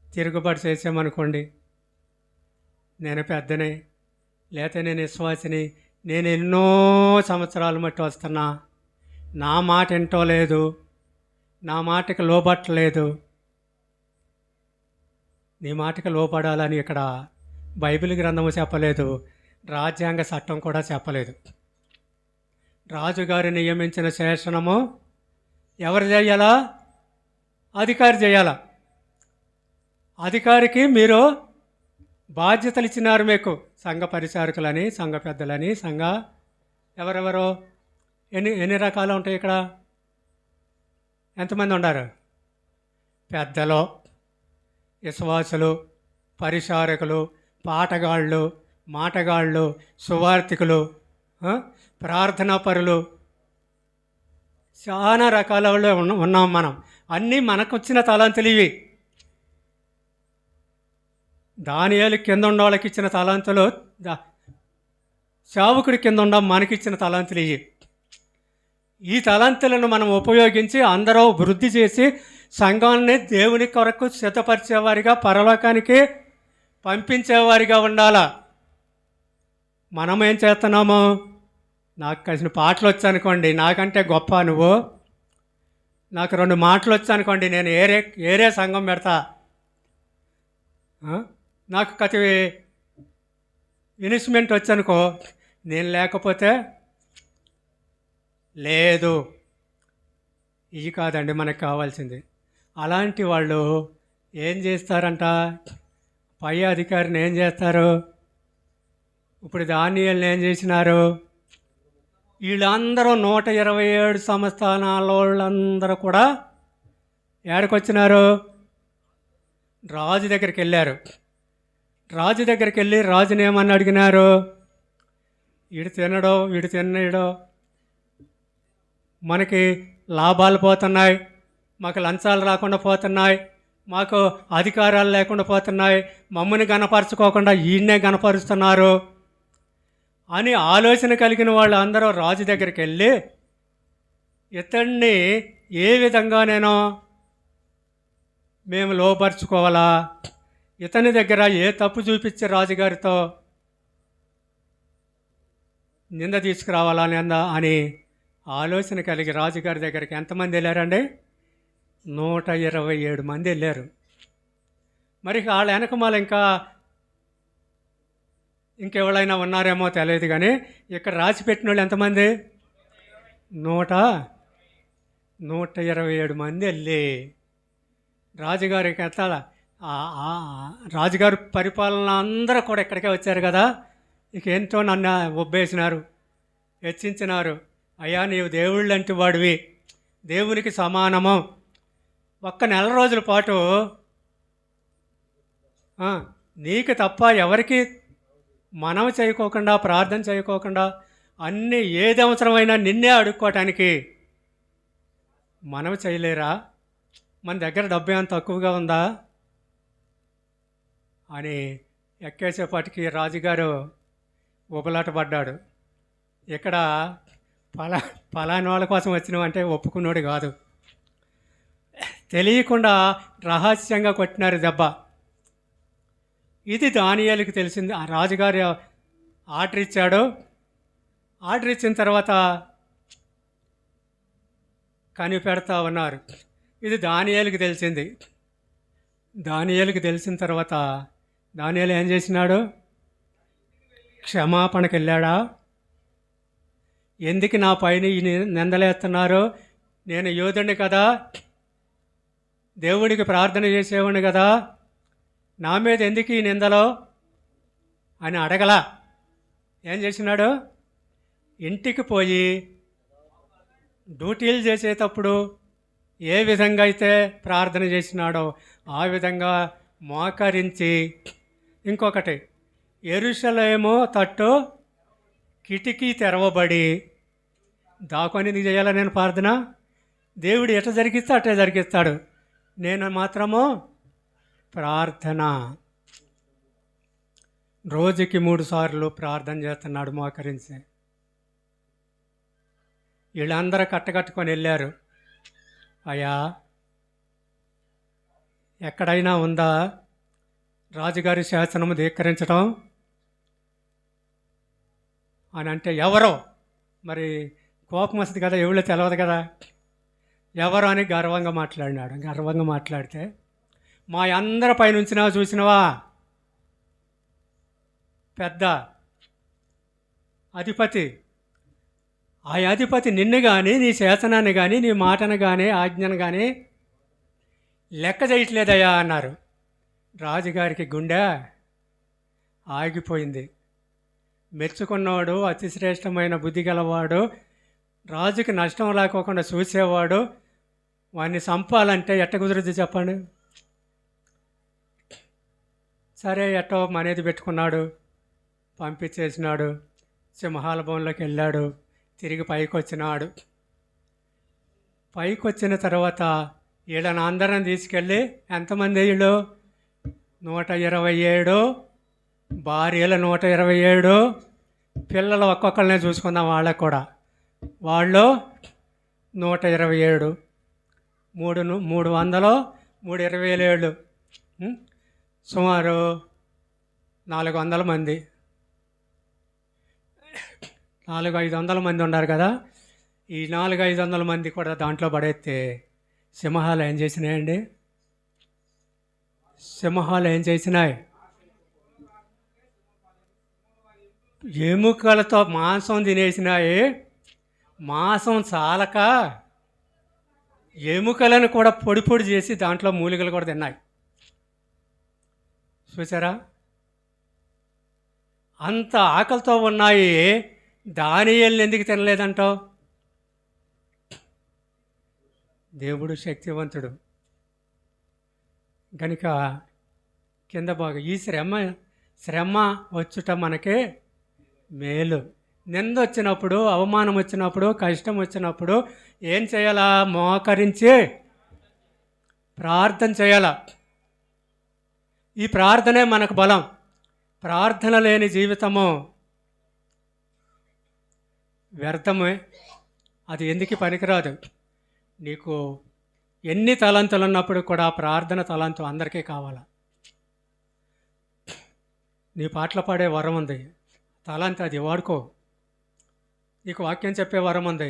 తిరుగుబాటు చేసామనుకోండి, నేను పెద్దనే, లేకపోతే నేను విశ్వాసిని, నేను ఎన్నో సంవత్సరాలు మట్టి వస్తున్నా, నా మాట వింటో లేదు, నా మాటకి లోబట్టలేదు. నీ మాటకి లోపడాలని ఇక్కడ బైబిల్ గ్రంథము చెప్పలేదు, రాజ్యాంగ చట్టం కూడా చెప్పలేదు. రాజుగారు నియమించిన శాసనము ఎవరు చేయాలా? అధికారి చేయాలా. అధికారికి మీరు బాధ్యతలు ఇచ్చినారు. మీకు సంఘ పరిచారకులని, సంఘ పెద్దలని, ఎవరెవరో ఎన్ని రకాలు ఉంటాయి ఇక్కడ? ఎంతమంది ఉన్నారు? పెద్దలు, విశ్వాసులు, పరిచారకులు, పాటగాళ్ళు, మాటగాళ్ళు, సువార్థికులు, ప్రార్థనాపరులు, చాలా రకాల వాళ్ళు ఉన్నాం మనం. అన్నీ మనకు వచ్చిన తలాంతులు ఇవి. దానియేలు కింద ఉన్న వాళ్ళకి ఇచ్చిన తలాంతులు, సేవకుడి కింద ఉన్న మనకిచ్చిన తలాంతులు ఇవి. ఈ తలాంతులను మనం ఉపయోగించి అందరూ వృద్ధి చేసి సంఘాన్ని దేవుని కొరకు సిద్ధపరిచేవారిగా, పరలోకానికి పంపించేవారిగా ఉండాలా. మనం ఏం చేస్తున్నాము? నాకు కలిసిన పాటలు వచ్చనుకోండి, నాకంటే గొప్ప నువ్వు, నాకు 2 మాటలు వచ్చనుకోండి, నేను ఏరే సంఘం పెడతా, నాకు కతి ఇన్వెస్ట్మెంట్ వచ్చనుకో, నేను లేకపోతే లేదు. ఇవి కాదండి మనకు కావాల్సింది. అలాంటి వాళ్ళు ఏం చేస్తారంట? పై అధికారిని ఏం చేస్తారు? ఇప్పుడు దానియేలుని ఏం చేసినారు? వీళ్ళందరూ 127 సంస్థానాల వాళ్ళందరూ కూడా ఏడకొచ్చినారు? రాజు దగ్గరికి వెళ్ళారు. రాజు దగ్గరికి వెళ్ళి రాజుని ఏమని అడిగినారు? వీడు తినడో వీడు తినడో, మనకి లాభాలు పోతున్నాయి, మాకు లంచాలు రాకుండా పోతున్నాయి, మాకు అధికారాలు లేకుండా పోతున్నాయి, మమ్మల్ని గణపరచుకోకుండా ఈయన్నే గణపరుస్తున్నారు అని ఆలోచన కలిగిన వాళ్ళు అందరూ రాజు దగ్గరికి వెళ్ళి ఇతన్ని ఏ విధంగా మేము లోపరుచుకోవాలా, ఇతని దగ్గర ఏ తప్పు చూపించి రాజుగారితో నింద తీసుకురావాలా అని ఆలోచన కలిగి రాజుగారి దగ్గరికి ఎంతమంది వెళ్ళారండి? 127 మంది వెళ్ళారు. మరి వాళ్ళ వెనకమాల ఇంకెవరైనా ఉన్నారేమో తెలియదు, కానీ ఇక్కడ రాసి పెట్టిన వాళ్ళు ఎంతమంది? 127 మంది వెళ్ళి రాజుగారికి రాజుగారి పరిపాలన అందరూ కూడా ఇక్కడికే వచ్చారు కదా, ఇక ఏంటో నన్ను ఒబ్బేసినారు, హెచ్చించినారు. అయ్యా నీవు దేవుళ్ళు అంటే వాడివి, దేవునికి సమానము, ఒక్క నెల రోజుల పాటు నీకు తప్ప ఎవరికి మనవి చేయకోకుండా ప్రార్థన చేయకోకుండా అన్నీ ఏది అవసరమైనా నిన్నే అడుక్కోవటానికి మనవి చేయలేరా? మన దగ్గర డబ్బు ఏమైనా తక్కువగా ఉందా అని ఎక్కేసేపటికి రాజుగారు ఉబలాట పడ్డాడు. ఇక్కడ పలాని వాళ్ళ కోసం వచ్చినామంటే ఒప్పుకున్నాడు కాదు, తెలియకుండా రహస్యంగా కొట్టినారు దెబ్బ. ఇది దానియేలుకి తెలిసింది. ఆ రాజుగారు ఆర్డర్ ఇచ్చాడు. ఆర్డర్ ఇచ్చిన తర్వాత కనిపెడతా ఉన్నారు. ఇది దానియేలుకి తెలిసింది. దానియేలుకి తెలిసిన తర్వాత దానియేలు ఏం చేసినాడు? క్షమాపణకి వెళ్ళాడా? ఎందుకు నా పైన ఈ నిందలేస్తున్నారు? నేను యోధుడిని కదా, దేవుడికి ప్రార్థన చేసేవాడిని కదా, నా మీద ఎందుకు ఈ నిందలో అని అడగలా. ఏం చేసినాడు? ఇంటికి పోయి డ్యూటీలు చేసేటప్పుడు ఏ విధంగా అయితే ప్రార్థన చేసినాడో ఆ విధంగా మోకరించి, ఇంకొకటి యెరూషలేము తట్టు కిటికీ తెరవబడి దాకొని నీకు చేయాలా నేను ప్రార్థన? దేవుడు ఎట్లా జరిగిస్తే అట్లా జరిగిస్తాడు, నేను మాత్రము ప్రార్థన. రోజుకి 3 సార్లు ప్రార్థన చేస్తున్నాడు మోకరించి. వీళ్ళందరూ కట్టకట్టుకొని వెళ్ళారు. అయ్యా ఎక్కడైనా ఉందా రాజుగారి శాసనము ధిక్కరించడం అని అంటే ఎవరో, మరి కోపం వస్తుంది కదా, ఎవరో తెలియదు కదా, ఎవరో అని గర్వంగా మాట్లాడినాడు. గర్వంగా మాట్లాడితే మా అందరి పైన ఉంచినావా, చూసినవా, పెద్ద అధిపతి, ఆ అధిపతి నిన్ను కానీ నీ శాసనాన్ని కానీ నీ మాటను కానీ ఆజ్ఞను కానీ లెక్క చేయట్లేదయ్యా అన్నారు. రాజుగారికి గుండె ఆగిపోయింది. మెచ్చుకున్నవాడు, అతి శ్రేష్టమైన బుద్ధి గలవాడు, రాజుకి నష్టం లేకోకుండా చూసేవాడు, వాడిని చంపాలంటే ఎట్ట కుదురుద్ది చెప్పండి? సరే ఎట్టో మనేది పెట్టుకున్నాడు, పంపించేసినాడు. సింహాల భవన్లోకి వెళ్ళాడు. తిరిగి పైకి వచ్చినాడు. పైకి వచ్చిన తర్వాత వీళ్ళని అందరం తీసుకెళ్ళి, ఎంతమంది వీళ్ళు? 127, భార్యలు 127, పిల్లలు ఒక్కొక్కరినే చూసుకుందాం వాళ్ళకు కూడా, వాళ్ళు 127, 300, 327, సుమారు 400 మంది, 400-500 మంది ఉన్నారు కదా. ఈ 400-500 మంది కూడా దాంట్లో పడేస్తే సింహాలు ఏం చేసినాయండి? సింహాలు ఏం చేసినాయి? ఎముకలతో మాంసం తినేసినాయి. మాంసం చాలక ఎముకలను కూడా పొడి పొడి చేసి దాంట్లో మూలికలు కూడా తిన్నాయి. చూసారా? అంత ఆకలితో ఉన్నాయి. దానియేలుని ఎందుకు తినలేదంటావు? దేవుడు శక్తివంతుడు కనుక కింద బాగా ఈ శ్రమ శ్రమ వచ్చుట మనకి మేలు. నింద వచ్చినప్పుడు, అవమానం వచ్చినప్పుడు, కష్టం వచ్చినప్పుడు ఏం చేయాలా? మోకరించి ప్రార్థన చేయాల. ఈ ప్రార్థనే మనకు బలం. ప్రార్థన లేని జీవితము వ్యర్థమే, అది ఎందుకు పనికిరాదు. నీకు ఎన్ని తలంతులు ఉన్నప్పుడు కూడా ప్రార్థన తలంతు అందరికీ కావాలా. నీ పాటలు పాడే వరం ఉంది, తలంత అది వాడుకో. నీకు వాక్యం చెప్పే వరం ఉంది,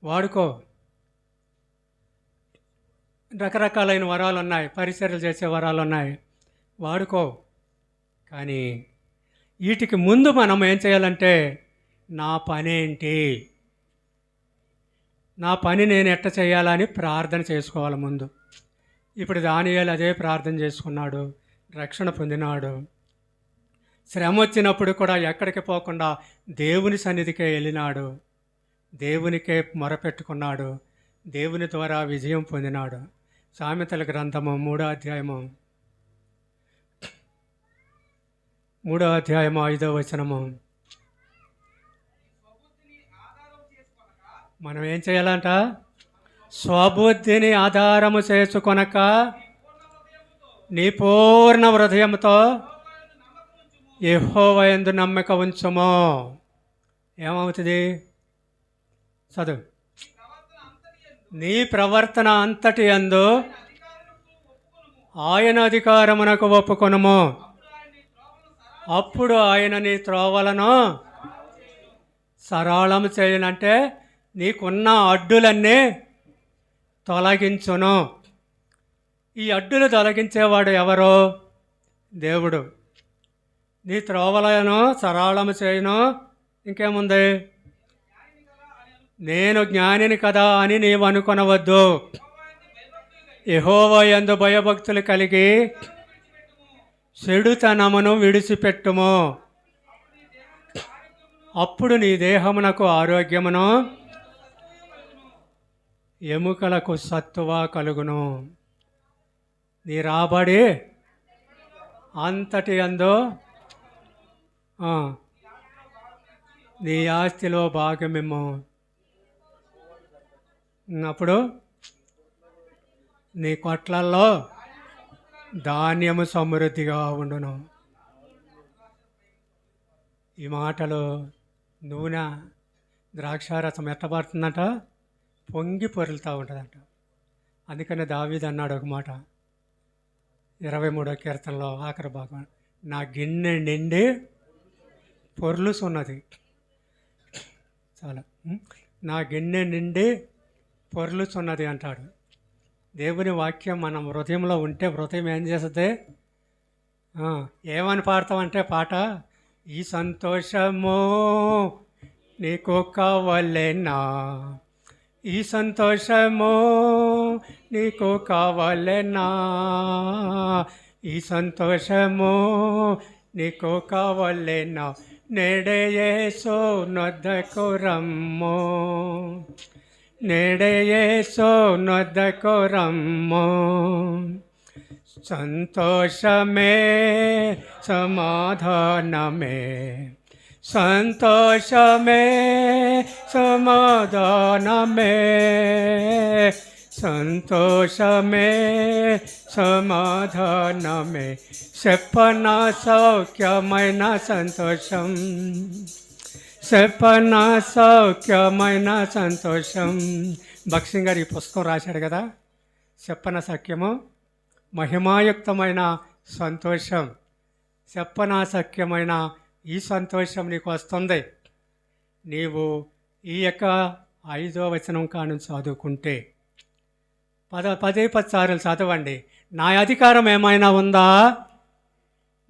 వాడుకో. రకరకాలైన వరాలు ఉన్నాయి, పరిచర్యలు చేసే వరాలు ఉన్నాయి, వాడుకో. కానీ వీటికి ముందు మనం ఏం చేయాలంటే, నా పని ఏంటి, నా పని నేను ఎట్ట చేయాలని ప్రార్థన చేసుకోవాలి ముందు. ఇప్పుడు దానియేలు అదే ప్రార్థన చేసుకున్నాడు, రక్షణ పొందినాడు. శ్రమ వచ్చినప్పుడు కూడా ఎక్కడికి పోకుండా దేవుని సన్నిధికే వెళ్ళినాడు, దేవునికే మొరపెట్టుకున్నాడు, దేవుని ద్వారా విజయం పొందినాడు. సామెతల గ్రంథము 3వ అధ్యాయము 5వ వచనము. మనం ఏం చేయాలంట? స్వబుద్ధిని ఆధారము చేసుకొనక నీ పూర్ణ హృదయంతో యెహోవా యందు నమ్మక ఉంచుము. ఏమవుతుంది? చదువు. నీ ప్రవర్తన అంతటి యందు ఆయన అధికారమునకు ఒప్పుకొనుము, అప్పుడు ఆయన నీ త్రోవలను సరళం చేయనంటే నీకున్న అడ్డులన్నీ తొలగించును. ఈ అడ్డులు తొలగించేవాడు ఎవరో? దేవుడు. నీ త్రోవలను సరళము చేయను. ఇంకేముంది? నేను జ్ఞానిని కదా అని నీవు అనుకొనవద్దు. యెహోవా యందు భయభక్తులు కలిగి చెడుతనమును విడిచిపెట్టుము, అప్పుడు నీ దేహమునకు ఆరోగ్యమును ఎముకలకు సత్తువ కలుగును. నీ రాబడి అంతటి యందు నీ ఆస్తిలో భాగమేమో. అప్పుడు నీ కొట్లల్లో ధాన్యము సమృద్ధిగా ఉండును. ఈ మాటలు నూనె ద్రాక్షారసం ఎట్టబడుతుందంట, పొంగి పొరులుతూ ఉంటుందంట. అందుకని దావీదు అన్నాడు ఒక మాట 23వ కీర్తనలో ఆఖరి భాగం, నా గిన్నె నిండి పొర్లుసున్నది. చాలా, నా గిన్నె నిండి పొర్లుచున్నది అంటాడు. దేవుని వాక్యం మనం హృదయంలో ఉంటే హృదయం ఏం చేస్తుంది? ఏమని పాడతామంటే పాట, ఈ సంతోషము నీకు కావాలేనా, ఈ సంతోషము నీకు కావాలేనా, ఈ సంతోషము నీకు కావాలేనా, నేడే యేసు నొద్దకు రమ్ము, నేడే యేసు నొద్దకు రమ్ము, సంతోషమే సమాధానమే, సంతోషమే సమాధానమే, సంతోషమే సమాధానమే, చెప్పన సౌఖ్యమైన సంతోషం, చెప్పన సౌఖ్యమైన సంతోషం. భక్సింగ్ గారు ఈ పుస్తకం రాశాడు కదా, చెప్పన సఖ్యము మహిమాయుక్తమైన సంతోషం, చెప్పన సఖ్యమైన ఈ సంతోషం నీకు వస్తుంది. నీవు ఈ యొక్క 5వ వచనం కాను చదువుకుంటే 10 సార్లు చదవండి. నా అధికారం ఏమైనా ఉందా,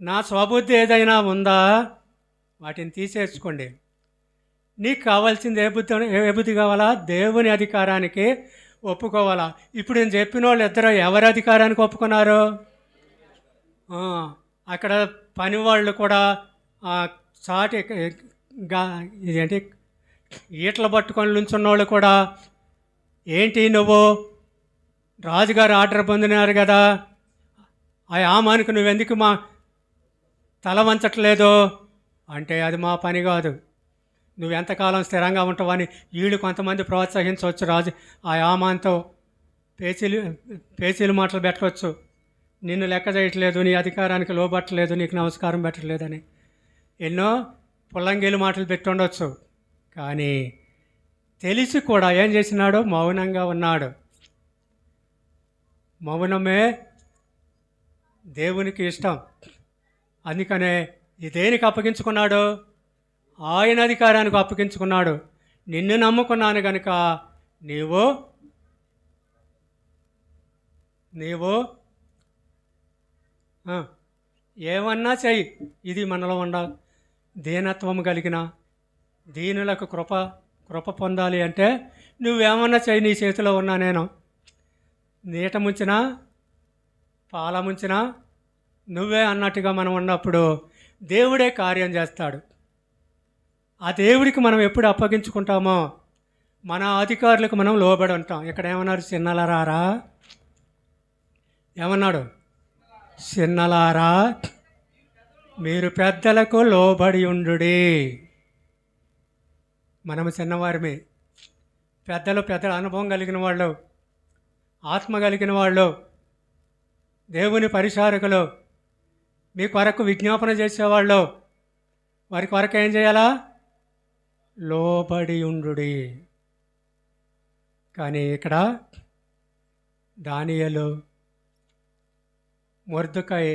నా స్వబుద్ధి ఏదైనా ఉందా, వాటిని తీసేసుకోండి. నీకు కావాల్సింది ఏ బుద్ధి కావాలా? దేవుని అధికారానికి ఒప్పుకోవాలా. ఇప్పుడు నేను చెప్పిన వాళ్ళు ఇద్దరు ఎవరి అధికారానికి ఒప్పుకున్నారు? అక్కడ పని వాళ్ళు కూడా చాటి ఇదేంటి ఈటలు పట్టుకొని నుంచున్న వాళ్ళు కూడా, ఏంటి నువ్వు రాజుగారు ఆర్డర్ పొందినారు కదా, ఆ ఆమానికి నువ్వెందుకు తల వంచట్లేదు అంటే అది మా పని కాదు. నువ్వు ఎంతకాలం స్థిరంగా ఉంటావని వీళ్ళు కొంతమంది ప్రోత్సహించవచ్చు. రాజు ఆ యామాన్తో పేచీలు పేచీలు మాటలు పెట్టవచ్చు. నిన్ను లెక్క చేయట్లేదు, నీ అధికారానికి లోబట్టలేదు, నీకు నమస్కారం పెట్టలేదని ఎన్నో పుల్లంగీలు మాటలు పెట్టి ఉండొచ్చు. కానీ తెలిసి కూడా ఏం చేసినాడు? మౌనంగా ఉన్నాడు. మౌనమే దేవునికి ఇష్టం. అందుకనే ఈ దేనికి అప్పగించుకున్నాడు? ఆయన అధికారానికి అప్పగించుకున్నాడు. నిన్ను నమ్ముకున్నాను కనుక నీవు ఏమన్నా చెయ్యి. ఇది మనలో ఉండాలి. దీనత్వం కలిగిన దీనులకు కృప పొందాలి అంటే నువ్వేమన్నా చెయ్యి, నీ చేతిలో ఉన్నా నేను. నీట ముంచినా పాల ముంచినా నువ్వే అన్నట్టుగా మనం ఉన్నప్పుడు దేవుడే కార్యం చేస్తాడు. ఆ దేవుడికి మనం ఎప్పుడు అప్పగించుకుంటామో మన అధికారులకు మనం లోబడి ఉంటాం. ఇక్కడ ఏమన్నారు? చిన్నలరారా ఏమన్నాడు? చిన్నలారా మీరు పెద్దలకు లోబడి ఉండుడి. మనము చిన్నవారిమే. పెద్దల అనుభవం కలిగిన వాళ్ళు, ఆత్మ కలిగిన వాళ్ళు, దేవుని పరిచారకులు, మీ కొరకు విజ్ఞాపన చేసేవాళ్ళు, వారి కొరకు ఏం చేయాలా? లోబడి ఉండుడి. కానీ ఇక్కడ దానియేలు, మొర్దెకై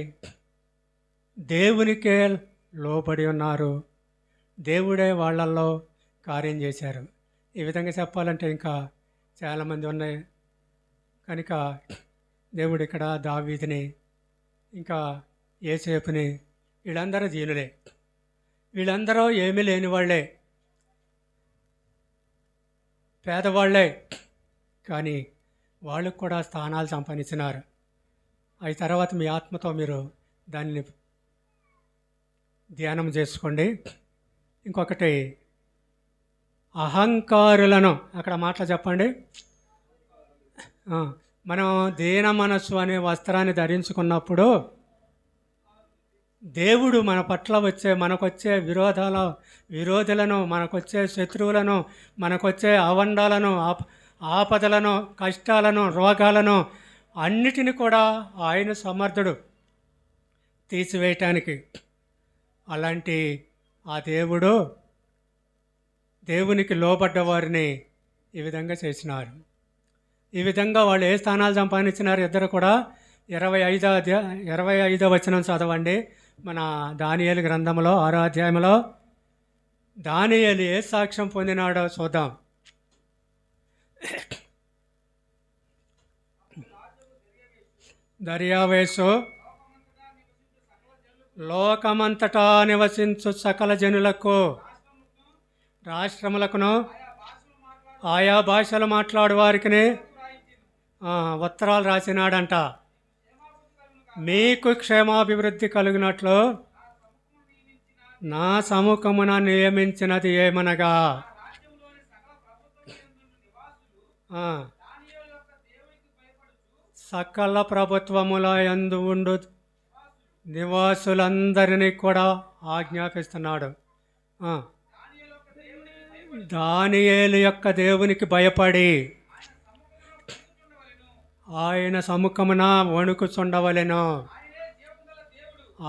దేవునికే లోబడి ఉన్నారు. దేవుడే వాళ్ళల్లో కార్యం చేశారు. ఈ విధంగా చెప్పాలంటే ఇంకా చాలామంది ఉన్నాయి కనుక దేవుడు ఇక్కడ దావీదుని, ఇంకా యోసేపుని, వీళ్ళందరూ దీనులే. వీళ్ళందరూ ఏమీ లేని వాళ్ళే, పేదవాళ్లే. కానీ వాళ్ళకు కూడా స్థానాలు సంపాదించినారు. అవి తర్వాత మీ ఆత్మతో మీరు దానిని ధ్యానం చేసుకోండి. ఇంకొకటి అహంకారులను, అక్కడ మాటలు చెప్పండి. మనం దీన మనస్సు అనే వస్త్రాన్ని ధరించుకున్నప్పుడు దేవుడు మన పట్ల మనకొచ్చే విరోధులను, మనకొచ్చే శత్రువులను, మనకొచ్చే అవండాలను, ఆపదలను, కష్టాలను, రోగాలను అన్నిటిని కూడా ఆయన సమర్థుడు తీసివేయటానికి. అలాంటి ఆ దేవునికి లోబడ్డ వారిని ఈ విధంగా చేసినారు. ఈ విధంగా వాళ్ళు ఏ స్థానాలు సంపాదించినారు? ఇద్దరు కూడా 25వ వచనం చదవండి. మన దానియేలు గ్రంథంలో 6వ అధ్యాయంలో దానియేలు ఏ సాక్ష్యం పొందినాడో చూద్దాం. దర్యావేసు లోకమంతటా నివసించు సకల జనులకు, రాష్ట్రములకును, ఆయా భాషలు మాట్లాడు వారికి ఉత్తరాలు రాసినాడంట. మీకు క్షేమాభివృద్ధి కలిగినట్లు నా సముఖమున నియమించినది ఏమనగా, సకల ప్రభుత్వముల యందు ఉండు నివాసులందరినీ కూడా ఆజ్ఞాపిస్తున్నాడు. దానియేలు యొక్క దేవునికి భయపడి ఆయన సముఖమున వణుకుచుండవలెను.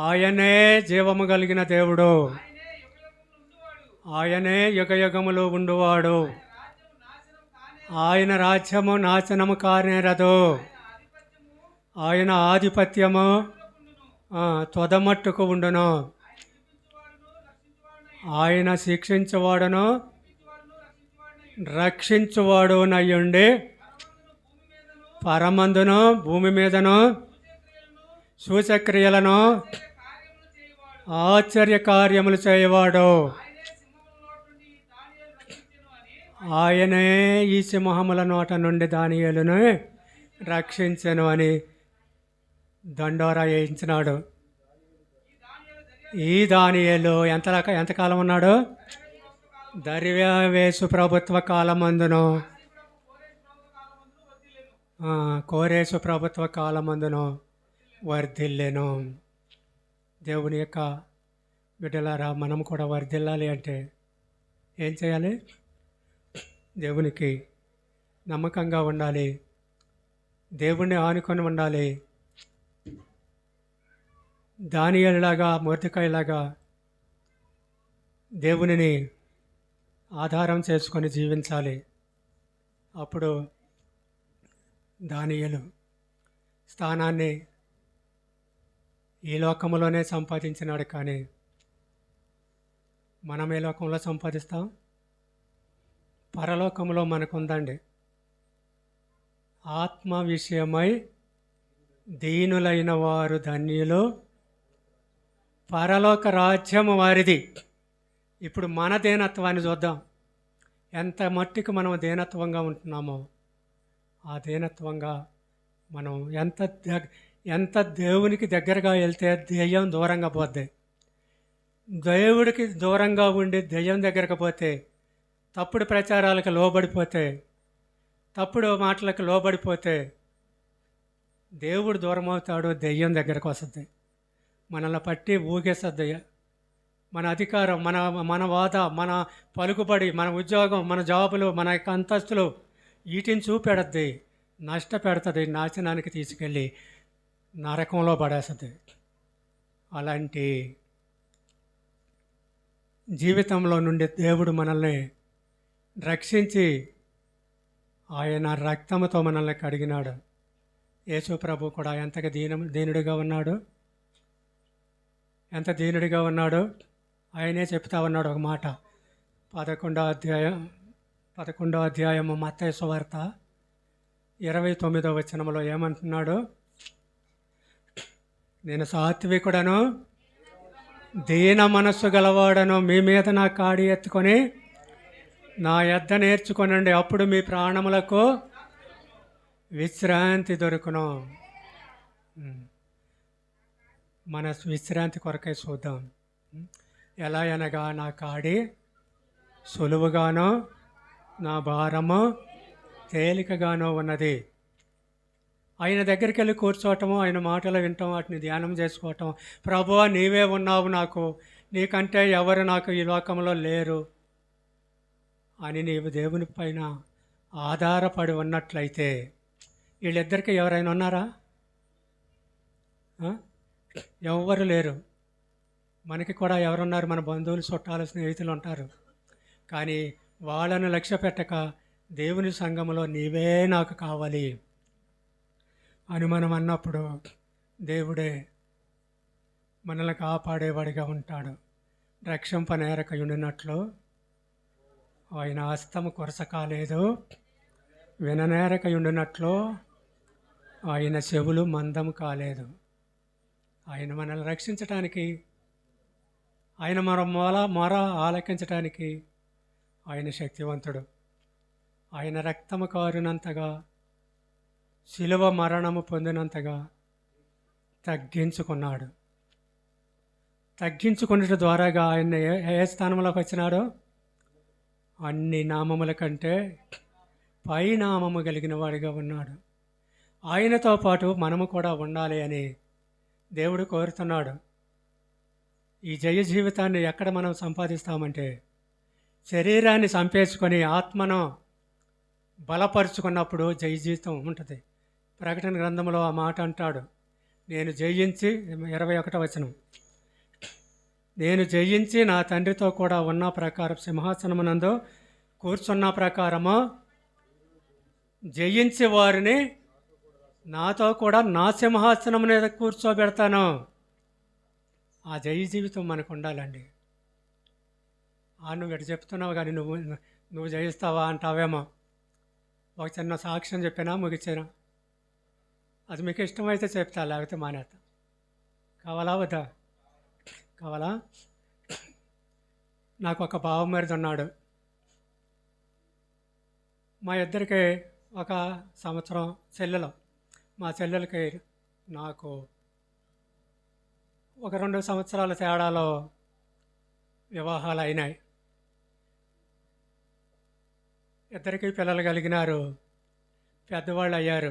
ఆయనే జీవము కలిగిన దేవుడు, ఆయనే యుగయుగములు ఉండువాడు. ఆయన రాజ్యము నాశనము కానేరదు. ఆయన ఆధిపత్యము తొదమట్టుకు ఉండును. ఆయన శిక్షించువాడును రక్షించువాడు నయ్యుండి పరమందును భూమి మీదను సూచక్రియలను ఆశ్చర్య కార్యములు చేయవాడు. ఆయనే ఈ సింహముల నోట నుండి దానియేలును రక్షించెను అని దండోరా వేయించినాడు. ఈ దానియేలు ఎంతకాలం ఉన్నాడు? దర్యావేసు ప్రభుత్వ కాలమందును, కోరేసు ప్రభుత్వ కాలమందును వర్ధిల్లెను. దేవుని యొక్క బిడ్డలారా, మనం కూడా వర్ధిల్లాలి అంటే ఏం చేయాలి? దేవునికి నమ్మకంగా ఉండాలి, దేవుణ్ణి ఆనుకొని ఉండాలి. దానియేలులాగా, మొర్దెకాయిలాగా దేవునిని ఆధారం చేసుకొని జీవించాలి. అప్పుడు దానియేలు స్థానాన్ని ఈ లోకంలోనే సంపాదించినాడు. కానీ మనం ఏ లోకంలో సంపాదిస్తాం? పరలోకంలో మనకుందండి. ఆత్మ విషయమై దీనులైన వారు ధన్యులు, పరలోక రాజ్యము వారిది. ఇప్పుడు మన దీనత్వాన్ని చూద్దాం. ఎంత మట్టికి మనం దీనత్వంగా ఉంటున్నామో, ఆ దీనత్వంగా మనం ఎంత దేవునికి దగ్గరగా వెళ్తే దెయ్యం దూరంగా పోద్ది. దేవుడికి దూరంగా ఉండి దెయ్యం దగ్గరకు పోతే, తప్పుడు ప్రచారాలకు లోబడిపోతే, తప్పుడు మాటలకు లోబడిపోతే దేవుడు దూరం అవుతాడు, దెయ్యం దగ్గరకు వస్తుంది. మనల్ని పట్టి ఊగేస్తుంది. మన అధికారం, మన వాద, మన పలుకుబడి, మన ఉద్యోగం, మన జాబులు, మన యొక్క అంతస్తులు వీటిని చూపెడద్ది, నష్టపెడుతుంది, నాశనానికి తీసుకెళ్ళి నరకంలో పడేస్తుంది. అలాంటి జీవితంలో నుండి దేవుడు మనల్ని రక్షించి ఆయన రక్తముతో మనల్ని కడిగినాడు. యేసు ప్రభు కూడా ఎంతగా దీనుడిగా ఉన్నాడు, ఎంత దీనుడిగా ఉన్నాడు ఆయనే చెప్తా ఉన్నాడు ఒక మాట. 11వ అధ్యాయము మత్తయి సువార్త 29వ వచనంలో ఏమంటున్నాడు? నేను సాత్వికుడను, దీన మనస్సు గలవాడను, మీ మీద నా కాడి ఎత్తుకొని నా యొద్ద నేర్చుకొనండి, అప్పుడు మీ ప్రాణములకు విశ్రాంతి దొరుకును. మన విశ్రాంతి కొరకై చూద్దాం. ఎలా అనగా, నా కాడి సులువుగానో నా భారము తేలికగానో ఉన్నది. ఆయన దగ్గరికి వెళ్ళి కూర్చోవటము, ఆయన మాటలు వినటం, వాటిని ధ్యానం చేసుకోవటం. ప్రభువా, నీవే ఉన్నావు నాకు, నీకంటే ఎవరు నాకు ఈ లోకంలో లేరు అని నీవు దేవుని పైన ఆధారపడి ఉన్నట్లయితే, వీళ్ళిద్దరికి ఎవరైనా ఉన్నారా? ఎవ్వరు లేరు. మనకి కూడా ఎవరున్నారు? మన బంధువులు, చుట్టాలు, స్నేహితులు ఉంటారు. కానీ వాళ్ళను లక్ష్య పెట్టక దేవుని సంఘంలో నీవే నాకు కావాలి అని మనం అన్నప్పుడు దేవుడే మనల్ని కాపాడేవాడిగా ఉంటాడు. రక్షింపనేరక ఉండినట్లు ఆయన హస్తము కొరస కాలేదు, విననేరక ఉండినట్లు ఆయన చెవులు మందము కాలేదు. ఆయన మనల్ని రక్షించటానికి, ఆయన మన మొర ఆలకించటానికి ఆయన శక్తివంతుడు. ఆయన రక్తము కారినంతగా, శిలువ మరణము పొందినంతగా తగ్గించుకున్నాడు. తగ్గించుకునేట ద్వారాగా ఆయన ఏ స్థానంలోకి వచ్చినాడో, అన్ని నామముల కంటే పై నామము కలిగిన వాడిగా ఉన్నాడు. ఆయనతో పాటు మనము కూడా ఉండాలి అని దేవుడు కోరుతున్నాడు. ఈ జయ జీవితాన్ని ఎక్కడ మనం సంపాదిస్తామంటే, శరీరాన్ని చంపేసుకొని ఆత్మను బలపరుచుకున్నప్పుడు జయ జీవితం ఉంటుంది. ప్రకటన గ్రంథంలో ఆ మాట అంటాడు, నేను జయించి, 21వ వచనం, నేను జయించి నా తండ్రితో కూడా ఉన్న ప్రకారం సింహాసనమునందు కూర్చున్న ప్రకారము జయించి వారిని నాతో కూడా నా సింహాసనం మీద కూర్చోబెడతాను. ఆ జయ జీవితం మనకు ఉండాలండి. నువ్వు ఎటు చెప్తున్నావు కానీ నువ్వు జయిస్తావా అంటావేమో. ఒక చిన్న సాక్ష్యం చెప్పినా ముగిచ్చినా, అది మీకు ఇష్టమైతే చెప్తా, లేకపోతే మానేస్తా. కావాలా వద్దా? కావాలా? నాకు ఒక బావమరిది ఉన్నాడు. మా ఇద్దరికి ఒక సంవత్సరం చెల్లెలు. మా చెల్లెలకి నాకు ఒక 2 సంవత్సరాల తేడాలో వివాహాలు అయినాయి. ఇద్దరికి పిల్లలు కలిగినారు, పెద్దవాళ్ళు అయ్యారు.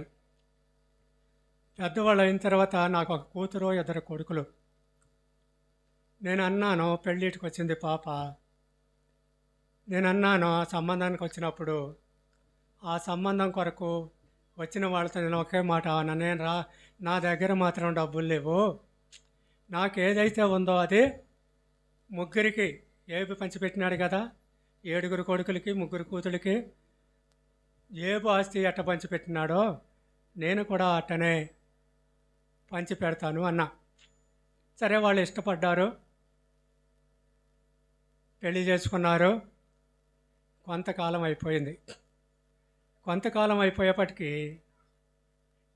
పెద్దవాళ్ళు అయిన తర్వాత నాకు ఒక కూతురు, 2 కొడుకులు. నేను అన్నాను, పెళ్ళిటికి వచ్చింది పాప. నేను అన్నాను, ఆ సంబంధానికి వచ్చినప్పుడు ఆ సంబంధం కొరకు వచ్చిన వాళ్ళతో నేను ఒకే మాట అన్నా, నా దగ్గర మాత్రం డబ్బులు లేవు. నాకు ఏదైతే ఉందో అది ముగ్గురికి ఏబు పంచిపెట్టినాడు కదా, 7 కొడుకులకి 3 కూతుళ్ళకి ఏబు ఆస్తి ఎట్ట పంచిపెట్టినాడో నేను కూడా అట్టనే పంచి పెడతాను అన్నా. సరే, వాళ్ళు ఇష్టపడ్డారు, పెళ్లి చేసుకున్నారు. కొంతకాలం అయిపోయింది. కొంతకాలం అయిపోయేపటికి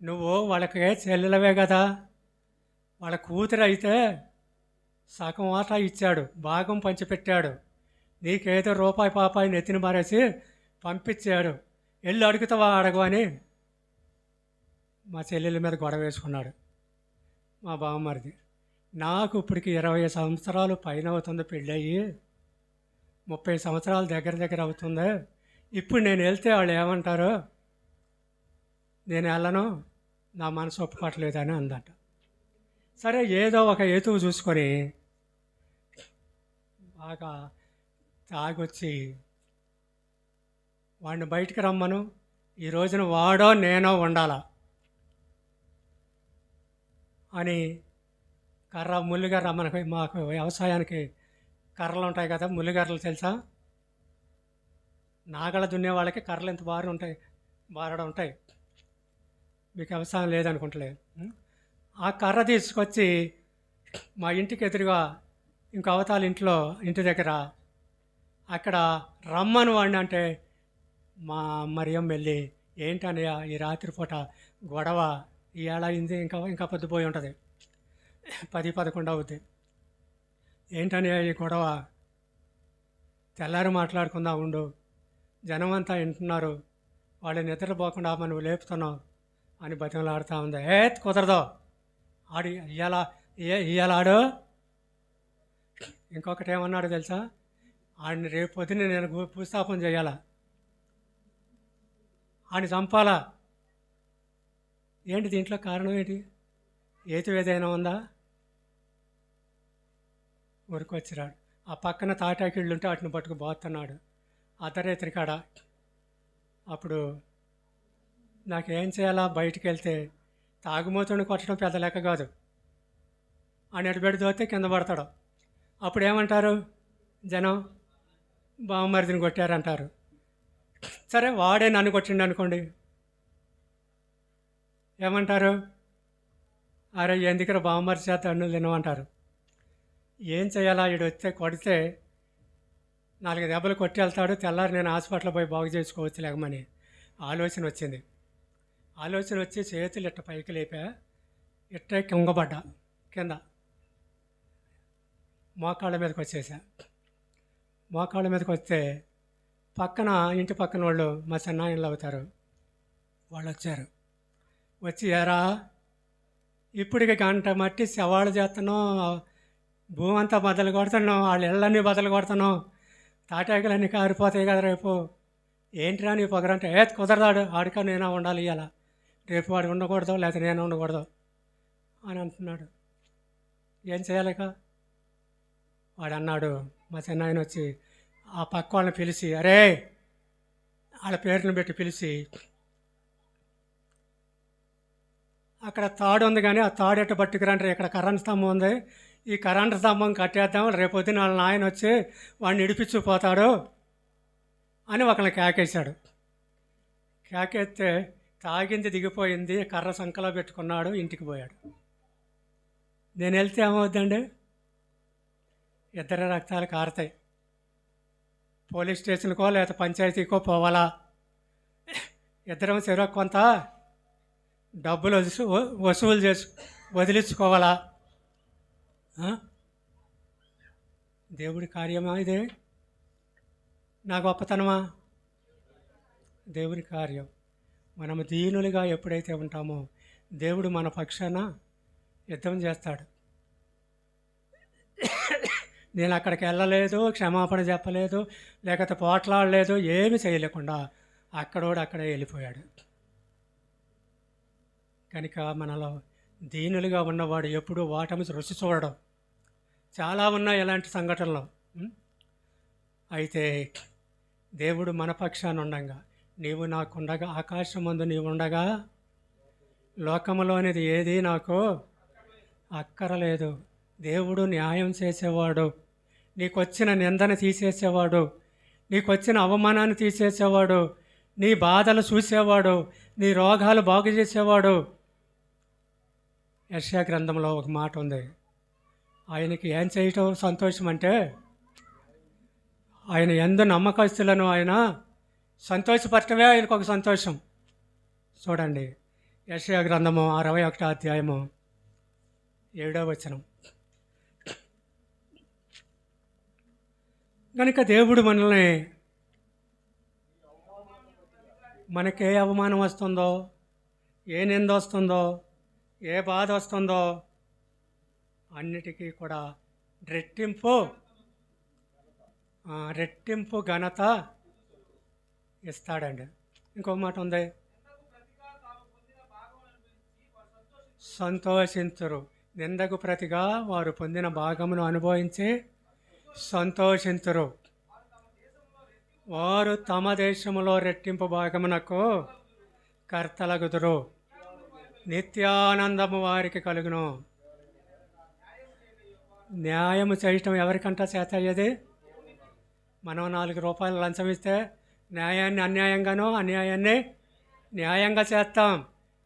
నువ్వు వాళ్ళకి చెల్లెలవే కదా, వాళ్ళ కూతురు అయితే సగం వాటా ఇచ్చాడు, భాగం పంచిపెట్టాడు, నీకేదో రూపాయి పాపాయి నెత్తిన మారేసి పంపించాడు, వెళ్ళి అడుగుతావా అడగవా అని మా చెల్లెల మీద గొడవ వేసుకున్నాడు మా బావమరిది. నాకు ఇప్పటికి 20 సంవత్సరాలు పైన అవుతుంది, పెళ్ళయ్యి 30 సంవత్సరాలు దగ్గర దగ్గర అవుతుంది. ఇప్పుడు నేను వెళ్తే వాళ్ళు ఏమంటారు, నేను వెళ్ళను, నా మనసు ఒప్పుకోవట్లేదని అందట. సరే, ఏదో ఒక హేతువు చూసుకొని బాగా తాగొచ్చి వాడిని బయటికి రమ్మను, ఈ రోజున వాడో నేనో ఉండాలా అని ముల్లిగర్ర, మనకి మాకు వ్యవసాయానికి కర్రలు ఉంటాయి కదా, ముల్లిగర్రలు తెలుసా? నాగళ్ళ దున్నే వాళ్ళకి కర్రలు ఎంత బారడం ఉంటాయి, మీకు వ్యవసాయం లేదనుకుంటలేదు. ఆ కర్ర తీసుకొచ్చి మా ఇంటికి ఎదురుగా ఇంకో అవతాల ఇంటి దగ్గర అక్కడ రమ్మను వాడిని అంటే మా మరియం వెళ్ళి, ఏంటనయ్య ఈ రాత్రిపూట గొడవ, ఇవాళ అయింది, ఇంకా పొద్దుపోయి ఉంటుంది, 10-11 అవుద్ది, ఏంటనయ్య ఈ గొడవ, తెల్లారి మాట్లాడుకుందాం ఉండు, జనం అంతా వింటున్నారు, వాళ్ళు నిద్రపోకుండా నువ్వు లేపుతున్నావు అని బతిమలాడుతూ ఉంది. కుదరదు, ఆడు ఇవాళ ఆడు ఇంకొకటి ఏమన్నాడు తెలుసా, ఆడిని రేపు పొద్దున్న నేను భూస్థాపన చేయాలా, ఆడిని చంపాలా. ఏంటి దీంట్లో కారణం ఏంటి? ఏదైనా ఉందా? ఉరికొచ్చిరాడు. ఆ పక్కన తాటాకిళ్ళు ఉంటే వాటిని పట్టుకు పోతున్నాడు అర్ధరాత్రి కాడ. అప్పుడు నాకేం చేయాలా, బయటికి వెళ్తే తాగుమోతుని కొట్టడం పెద్ద లెక్క కాదు, ఆ నెడబెడి దోతే కింద పడతాడు. అప్పుడు ఏమంటారు జనం, బావమరిదిని కొట్టారంటారు. సరే, వాడే నన్ను కొట్టిండు అనుకోండి, ఏమంటారు, అరే ఎందుకు బావమరిది చేత అన్నులు తినమంటారు. ఏం చేయాలా, వీడు వస్తే కొడితే 4 దెబ్బలు కొట్టి వెళ్తాడు, తెల్లారి నేను హాస్పిటల్ పోయి బాగు చేసుకోవచ్చు లేకమని ఆలోచన వచ్చింది. ఆలోచన వచ్చి చేతులు ఇట్ట పైకి లేపా, ఇట్టే కుంగబడ్డా, కింద మోకాళ్ళ మీదకి వచ్చేసా. మోకాళ్ళ మీదకి వస్తే ఇంటి పక్కన వాళ్ళు మా చిన్నాయనలు అవుతారు, వాళ్ళు వచ్చారు. వచ్చి, ఎరా ఇప్పటికి గంట మట్టి సవాళ్ళు చేస్తున్నాం, భూమి అంతా బద్దలు కొడుతున్నాం, వాళ్ళ ఇళ్ళన్నీ బద్దలు కొడుతున్నాం, తాటాకులన్నీ కారిపోతాయి కదా రేపు, ఏంటిరా నీ పొగరంటే, కుదరదాడు, ఆడికా నేనా ఉండాలి ఇవాళ, రేపు వాడు ఉండకూడదు, లేకపోతే నేను ఉండకూడదు అని అంటున్నాడు. ఏం చేయాలిక? వాడు అన్నాడు, మా చిన్నాయన వచ్చి ఆ పక్క వాళ్ళని పిలిచి, అరే వాళ్ళ పేర్లను పెట్టి పిలిచి, అక్కడ తాడు ఉంది కానీ ఆ తాడు ఎట్ట పట్టుకురంటే ఇక్కడ కరెంట్ స్తంభం ఉంది, ఈ కరెంట్ స్తంభం కట్టేద్దాం, రేపొద్దున వాళ్ళ నాయన వచ్చి వాడిని ఇడిపించుకుపోతాడు అని ఒకళ్ళని కేకేశాడు. కేకేస్తే తాగింది దిగిపోయింది, కర్ర సంకలో పెట్టుకున్నాడు, ఇంటికి పోయాడు. నేను వెళ్తే ఏమవుద్దండి, 2 రక్తాలు కారుతాయి, పోలీస్ స్టేషన్కో లేదా పంచాయతీకో పోవాలా, 2 చెరొక కొంత డబ్బులు వసూలు వదిలించుకోవాలా? దేవుడి కార్యమా ఇదే? నా గొప్పతనమా? దేవుడి కార్యం. మనము దీనులుగా ఎప్పుడైతే ఉంటామో దేవుడు మన పక్షాన యుద్ధం చేస్తాడు. నేను అక్కడికి వెళ్ళలేదు, క్షమాపణ చెప్పలేదు, లేకపోతే పోట్లాడలేదు, ఏమి చేయలేకుండా అక్కడే వెళ్ళిపోయాడు. కనుక మనలో దీనులుగా ఉన్నవాడు ఎప్పుడూ ఓటమి రుచి చూడడం. చాలా ఉన్నాయి ఇలాంటి సంఘటనలు. ఉం? అయితే దేవుడు మన పక్షాన ఉండంగా, నీవు నాకుండగా, ఆకాశం ముందు నీవు ఉండగా లోకములోనిది ఏది నాకు అక్కరలేదు. దేవుడు న్యాయం చేసేవాడు, నీకొచ్చిన నిందను తీసేసేవాడు, నీకొచ్చిన అవమానాన్ని తీసేసేవాడు, నీ బాధలు చూసేవాడు, నీ రోగాలు బాగు చేసేవాడు. యెషయా గ్రంథంలో ఒక మాట ఉంది, ఆయనకి ఏం చేయటం సంతోషం అంటే, ఆయన ఎందు నమ్మకస్తులను ఆయన సంతోషపరచడమే ఆయనకు ఒక సంతోషం. చూడండి, యెషయా గ్రంథము 61వ అధ్యాయము 7వ వచనం. కనుక దేవుడు మనల్ని, మనకే అవమానం వస్తుందో, ఏ నింద వస్తుందో, ఏ బాధ వస్తుందో అన్నిటికీ కూడా రెట్టింపు ఘనత ఇస్తాడండి. ఇంకో మాట ఉంది, సంతోషించరు. నిందకు ప్రతిగా వారు పొందిన భాగమును అనుభవించి సంతోషించరు. వారు తమ దేశములో రెట్టింపు భాగమునకు కర్తలగుదురు. నిత్యానందము వారికి కలుగును. న్యాయము చేయటం ఎవరికంటా చేత అయ్యేది? మనం 4 రూపాయలు లంచం ఇస్తే న్యాయాన్ని అన్యాయంగానో, అన్యాయాన్ని న్యాయంగా చేస్తాం.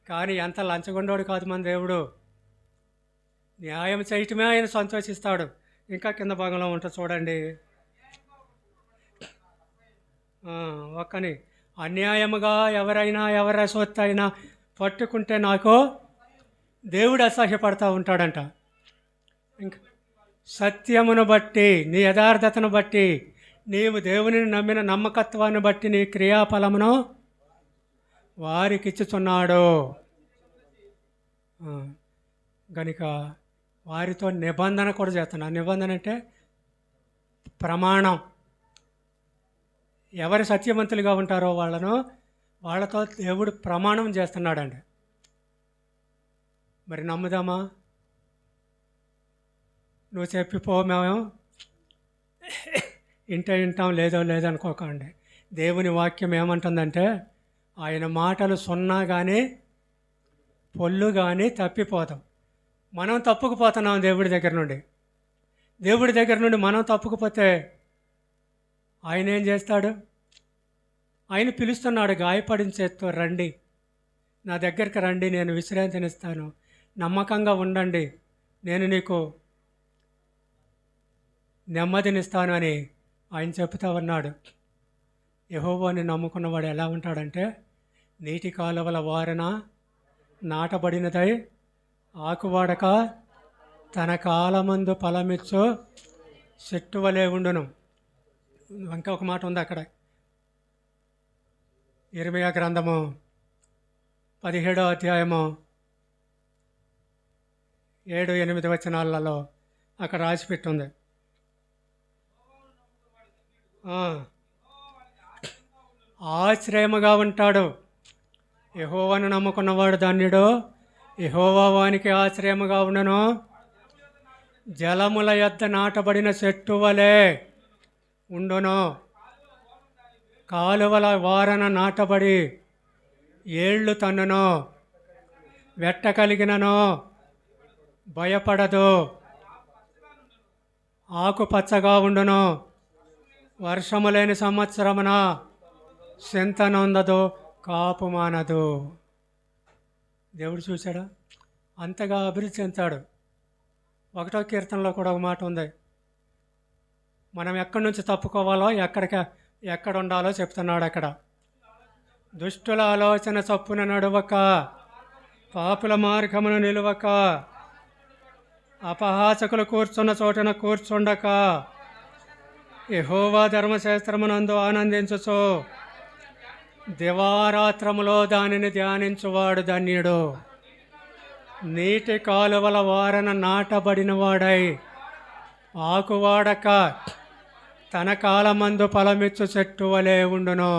కానీ ఎంత లంచగొండోడు కాదు మన దేవుడు. న్యాయం చేయటమే ఆయన సంతోషిస్తాడు. ఇంకా కింద భాగంలో ఉంటుంది చూడండి, ఒక్కని అన్యాయముగా ఎవరైనా ఎవరి సొత్తు అయినా పట్టుకుంటే నాకు దేవుడు అసహ్యపడతా ఉంటాడంట. ఇంకా సత్యమును బట్టి, నీ యథార్థతను బట్టి, నీవు దేవుని నమ్మిన నమ్మకత్వాన్ని బట్టి నీ క్రియాఫలమును వారికి ఇచ్చుచున్నాడు. గనుక వారితో నిబంధన కూడా చేస్తున్నాడు. నిబంధన అంటే ప్రమాణం. ఎవరు సత్యవంతులుగా ఉంటారో వాళ్ళతో దేవుడు ప్రమాణం చేస్తున్నాడండి. మరి నమ్ముదామా? నువ్వు చెప్పిపో, మేము వింటాం, లేదో లేదనుకోకండి. దేవుని వాక్యం ఏమంటుందంటే, ఆయన మాటలు సున్నా కానీ పొల్లు కానీ తప్పిపోతాం. మనం తప్పుకుపోతున్నాం దేవుడి దగ్గర నుండి. దేవుడి దగ్గర నుండి మనం తప్పుకుపోతే ఆయన ఏం చేస్తాడు? ఆయన పిలుస్తున్నాడు, గాయపడిన చేత్తో రండి, నా దగ్గరికి రండి, నేను విశ్రాంతినిస్తాను, నమ్మకంగా ఉండండి, నేను నీకు నెమ్మదినిస్తాను అని ఆయన చెప్తా ఉన్నాడు. యెహోవాని నమ్ముకున్నవాడు ఎలా ఉంటాడంటే, నీటి కాలువల వారన నాటబడినదై ఆకువాడక తన కాలమందు ఫలమిచ్చు చెట్టు వలె ఉండును. ఇంకా ఒక మాట ఉంది అక్కడ, ఇర్మీయా గ్రంథము 17వ అధ్యాయము 7-8 వచనాలలో అక్కడ రాసిపెట్టుంది. ఆశ్రయముగా ఉంటాడు. యెహోవాను నమ్ముకున్నవాడు ధన్యుడు, యెహోవా వానికి ఆశ్రయముగా ఉండను. జలముల యొద్ద నాటబడిన చెట్టు వలె ఉండును. కాలువల వారన నాటబడి ఏళ్ళు తన్నును. వెట్ట కలిగినను భయపడదు. ఆకుపచ్చగా ఉండును. వర్షము లేని సంవత్సరమున చింత నొందదు, కాపు మానదు. దేవుడు చూశాడా? అంతగా అభివృద్ధి చెందాడు. 1వ కీర్తనలో కూడా ఒక మాట ఉంది, మనం ఎక్కడి నుంచి తప్పుకోవాలో, ఎక్కడ ఉండాలో చెప్తున్నాడు అక్కడ. దుష్టుల ఆలోచన చప్పున నడువక, పాపుల మార్గమును నిలువక, అపహాసకులు కూర్చున్న చోటున కూర్చుండక, యెహోవా ధర్మశాస్త్రమునందు ఆనందించుచు దివారాత్రములో దానిని ధ్యానించువాడు ధన్యుడు. నీటి కాలువల వారన నాటబడిన వాడై ఆకువాడక తన కాలమందు ఫలమిచ్చు చెట్టు వలె ఉండును.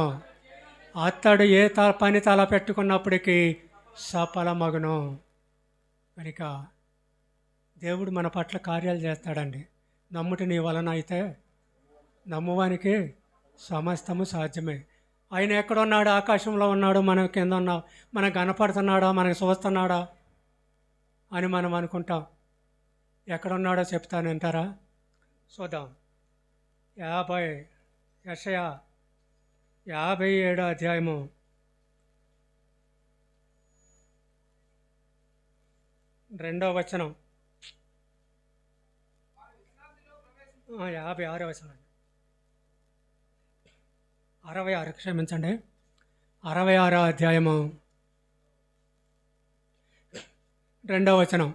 అతడు ఏ పని తల పెట్టుకున్నప్పటికీ సఫలమగును. కనుక దేవుడు మన పట్ల కార్యాలు చేస్తాడండి. నమ్ముటి నీ వలన అయితే నమ్మువానికి సమస్తము సాధ్యమే. ఆయన ఎక్కడున్నాడు? ఆకాశంలో ఉన్నాడు. మనం కింద ఉన్నాం. మనకు కనపడుతున్నాడా? మనకు చూస్తున్నాడా అని మనం అనుకుంటాం. ఎక్కడున్నాడో చెప్తాను, వింటారా? చూద్దాం. యెషయా 57 అధ్యాయము 2వ వచనం, 56వ వచనం, 66, క్షమించండి, 66వ అధ్యాయము 2వ వచనం.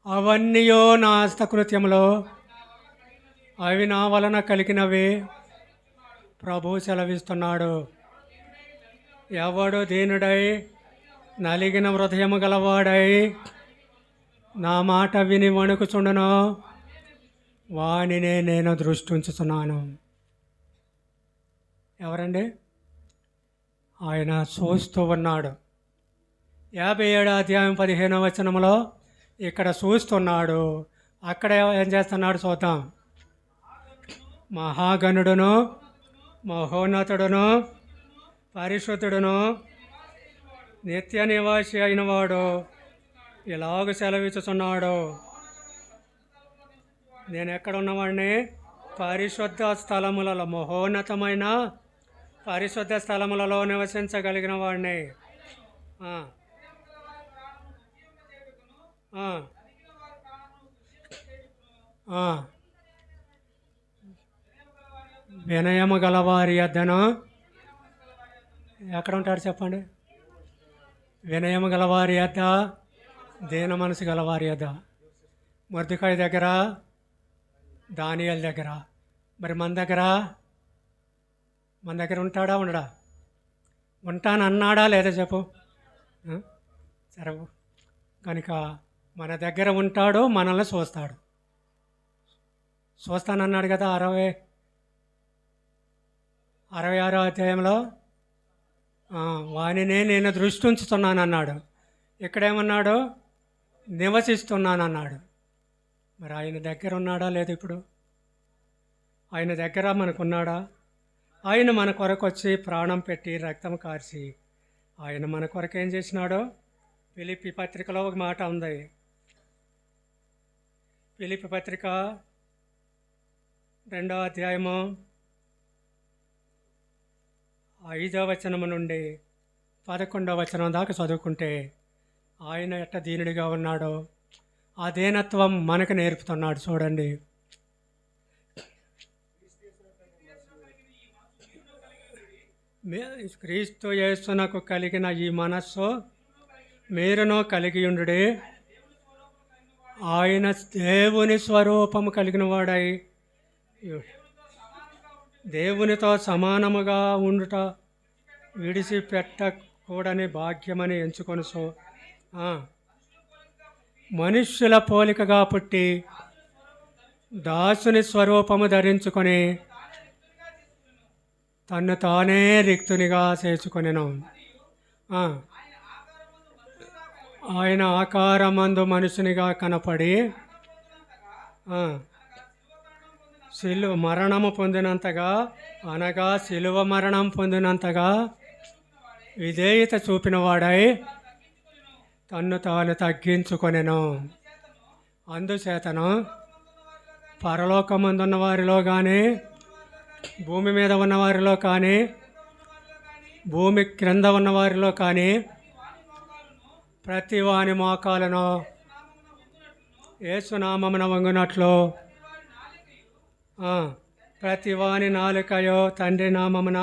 అవన్నీయో నా హస్తకృత్యములో, అవి నా వలన కలిగినవి ప్రభు సెలవిస్తున్నాడు. ఎవడు దీనుడై నలిగిన హృదయము గలవాడై నా మాట విని వణుకుచుండునో వానినే నేను దృష్టి ఉంచుతున్నాను. ఎవరండి? ఆయన చూస్తూ ఉన్నాడు. 57 అధ్యాయం 15వ వచనంలో ఇక్కడ చూస్తున్నాడు, అక్కడ ఏం చేస్తున్నాడు చూద్దాం. మహాగణుడును మహోన్నతుడును పరిశుద్ధుడును నిత్య నివాసి అయిన వాడు ఇలాగ సెలవిచ్చుచున్నాడు. నేను ఎక్కడున్నవాడిని? పరిశుద్ధ స్థలములలో, మహోన్నతమైన పరిశుద్ధ స్థలములలో నివసించగలిగిన వాడిని. వినయము గలవారి యొద్దను, ఎక్కడ ఉంటాడు చెప్పండి? వినయము గలవారి యొద్ద, దీన మనసు గలవారి యొద్ద. మొర్దెకాయి దగ్గర, దానియేలు దగ్గర. మరి మన దగ్గర ఉంటాడా ఉండడా? ఉంటానన్నాడా లేదా చెప్పు? సరే, కనుక మన దగ్గర ఉంటాడు, మనల్ని చూస్తాడు. చూస్తానన్నాడు కదా 66వ అధ్యాయంలో. వానినే నేను దృష్టి ఉంచుతున్నాను అన్నాడు. ఇక్కడేమన్నాడు? నివసిస్తున్నానన్నాడు. మరి ఆయన దగ్గర ఉన్నాడా లేదా? ఇప్పుడు ఆయన దగ్గర మనకున్నాడా? ఆయన మన కొరకు వచ్చి ప్రాణం పెట్టి రక్తం కార్చి ఆయన మన కొరకు ఏం చేసినాడో ఫిలిప్పీ పత్రికలో ఒక మాట ఉంది. ఫిలిప్పీ పత్రిక 2వ అధ్యాయము 5వ వచనము నుండి 11వ వచనం దాకా చదువుకుంటే ఆయన ఎట్ట దీనుడిగా ఉన్నాడో ఆ దీనత్వం మనకు నేర్పుతున్నాడు. చూడండి. క్రీస్తు యేసునకు కలిగిన ఈ మనస్సు మీరును కలిగి ఉండుడి. ఆయన దేవుని స్వరూపము కలిగిన వాడై దేవునితో సమానముగా ఉండుట విడిచిపెట్టకూడని భాగ్యమని ఎంచుకొని మనుష్యుల పోలికగా పుట్టి దాసుని స్వరూపము ధరించుకొని తన్ను తానే రిక్తునిగా చేసుకొనెను. ఆయన ఆకారమందు మనుషునిగా కనపడి శిలువ మరణము పొందినంతగా, అనగా శిలువ మరణం పొందినంతగా విధేయత చూపిన వాడై తన్ను తాను తగ్గించుకొనెను. అందుచేతను పరలోకమందున్న వారిలో కానీ, భూమి మీద ఉన్నవారిలో కానీ, భూమి క్రింద ఉన్నవారిలో కానీ ప్రతి వాని మోకాలను యేసునామమున వంగునట్లు ప్రతి వాని నాలుకయో తండ్రి నామమున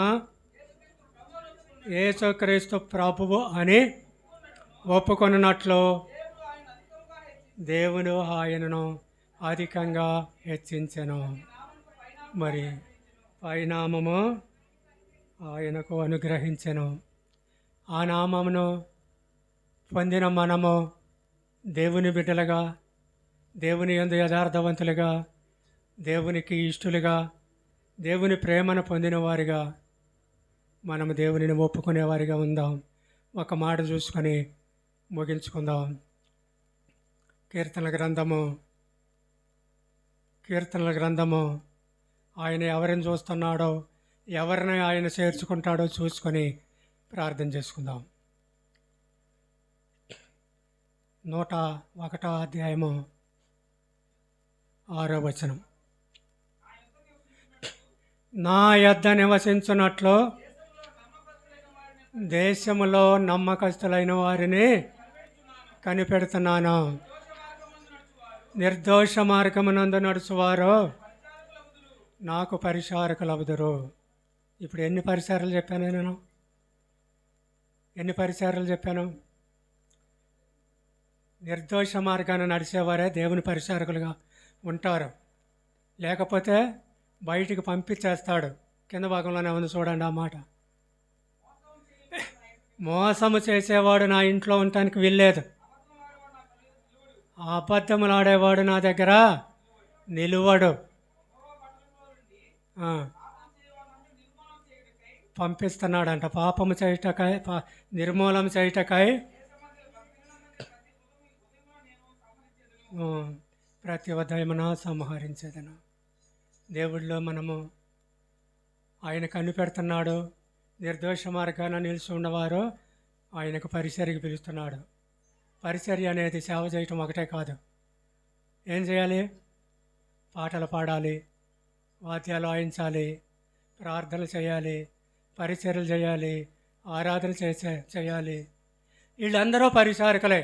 యేసుక్రీస్తు ప్రభువు అని ఒప్పుకొనున్నట్లు దేవుడు ఆయనను అధికంగా హెచ్చించెను. మరి పైనామము ఆయనకు అనుగ్రహించెను. ఆ నామమును పొందిన మనము దేవుని బిడ్డలుగా, దేవుని యందు యథార్థవంతులుగా, దేవునికి ఇష్టలుగా, దేవుని ప్రేమను పొందిన వారిగా మనము దేవునిని ఒప్పుకునేవారిగా ఉందాం. ఒక మాట చూసుకొని ముగించుకుందాం. కీర్తనల గ్రంథము ఆయన ఎవరిని చూస్తున్నాడో, ఎవరిని ఆయన చేర్చుకుంటాడో చూసుకొని ప్రార్థన చేసుకుందాం. 101 అధ్యాయము 6వ వచనం. నా యొద్ద నివసించున్నట్లు దేశములో నమ్మకస్తులైన వారిని కనిపెడుతున్నాను. నిర్దోష మార్గమునందు నడుచువారు నాకు పరిచారకులవుదురు. ఇప్పుడు ఎన్ని పరిచారాలు చెప్పాను నేను? ఎన్ని పరిచారాలు చెప్పాను? నిర్దోష మార్గాన్ని నడిచేవారే దేవుని పరిచారకులుగా ఉంటారు. లేకపోతే బయటికి పంపించేస్తాడు. కింద భాగంలోనే ఉంది చూడండి ఆ మాట. మోసము చేసేవాడు నా ఇంట్లో ఉండటానికి వీల్లేదు. అబద్ధములాడేవాడు నా దగ్గర నిలువడు. పంపిస్తున్నాడంట పాపము చేయుటకై, నిర్మూలన చేయుటకై ప్రతి ఉదయమున సంహరించేదను. దేవుడిలో మనము ఆయన కనిపెడుతున్నాడు. నిర్దోష మార్గాన నిలిచి ఉన్నవారు ఆయనకు పరిచర్యకి పిలుస్తున్నాడు. పరిచర్య అనేది సేవ చేయటం ఒకటే కాదు. ఏం చేయాలి? పాటలు పాడాలి, వాద్యాలు వాయించాలి, ప్రార్థనలు చేయాలి, పరిచర్యలు చేయాలి, ఆరాధన చేయాలి. వీళ్ళందరూ పరిచారకులే.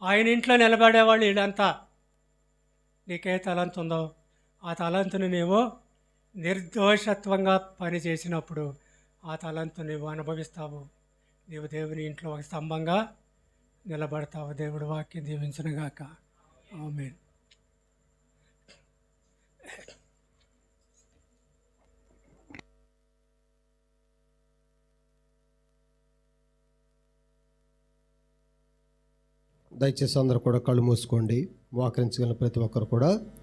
ఆయన ఇంట్లో నిలబడేవాళ్ళు వీళ్ళంతా. నీకే తలంతు ఉందో ఆ తలంతుని నీవు నిర్దోషత్వంగా పని చేసినప్పుడు ఆ తలంతు నీవు అనుభవిస్తావు. నీవు దేవుని ఇంట్లో ఒక స్తంభంగా నిలబడతావు. దేవుడు వాక్యం దీవించునుగాక. ఆమేన్. దయచేసి అందరూ కూడా కళ్ళు మూసుకోండి. మోకరించగల ప్రతి ఒక్కరు కూడా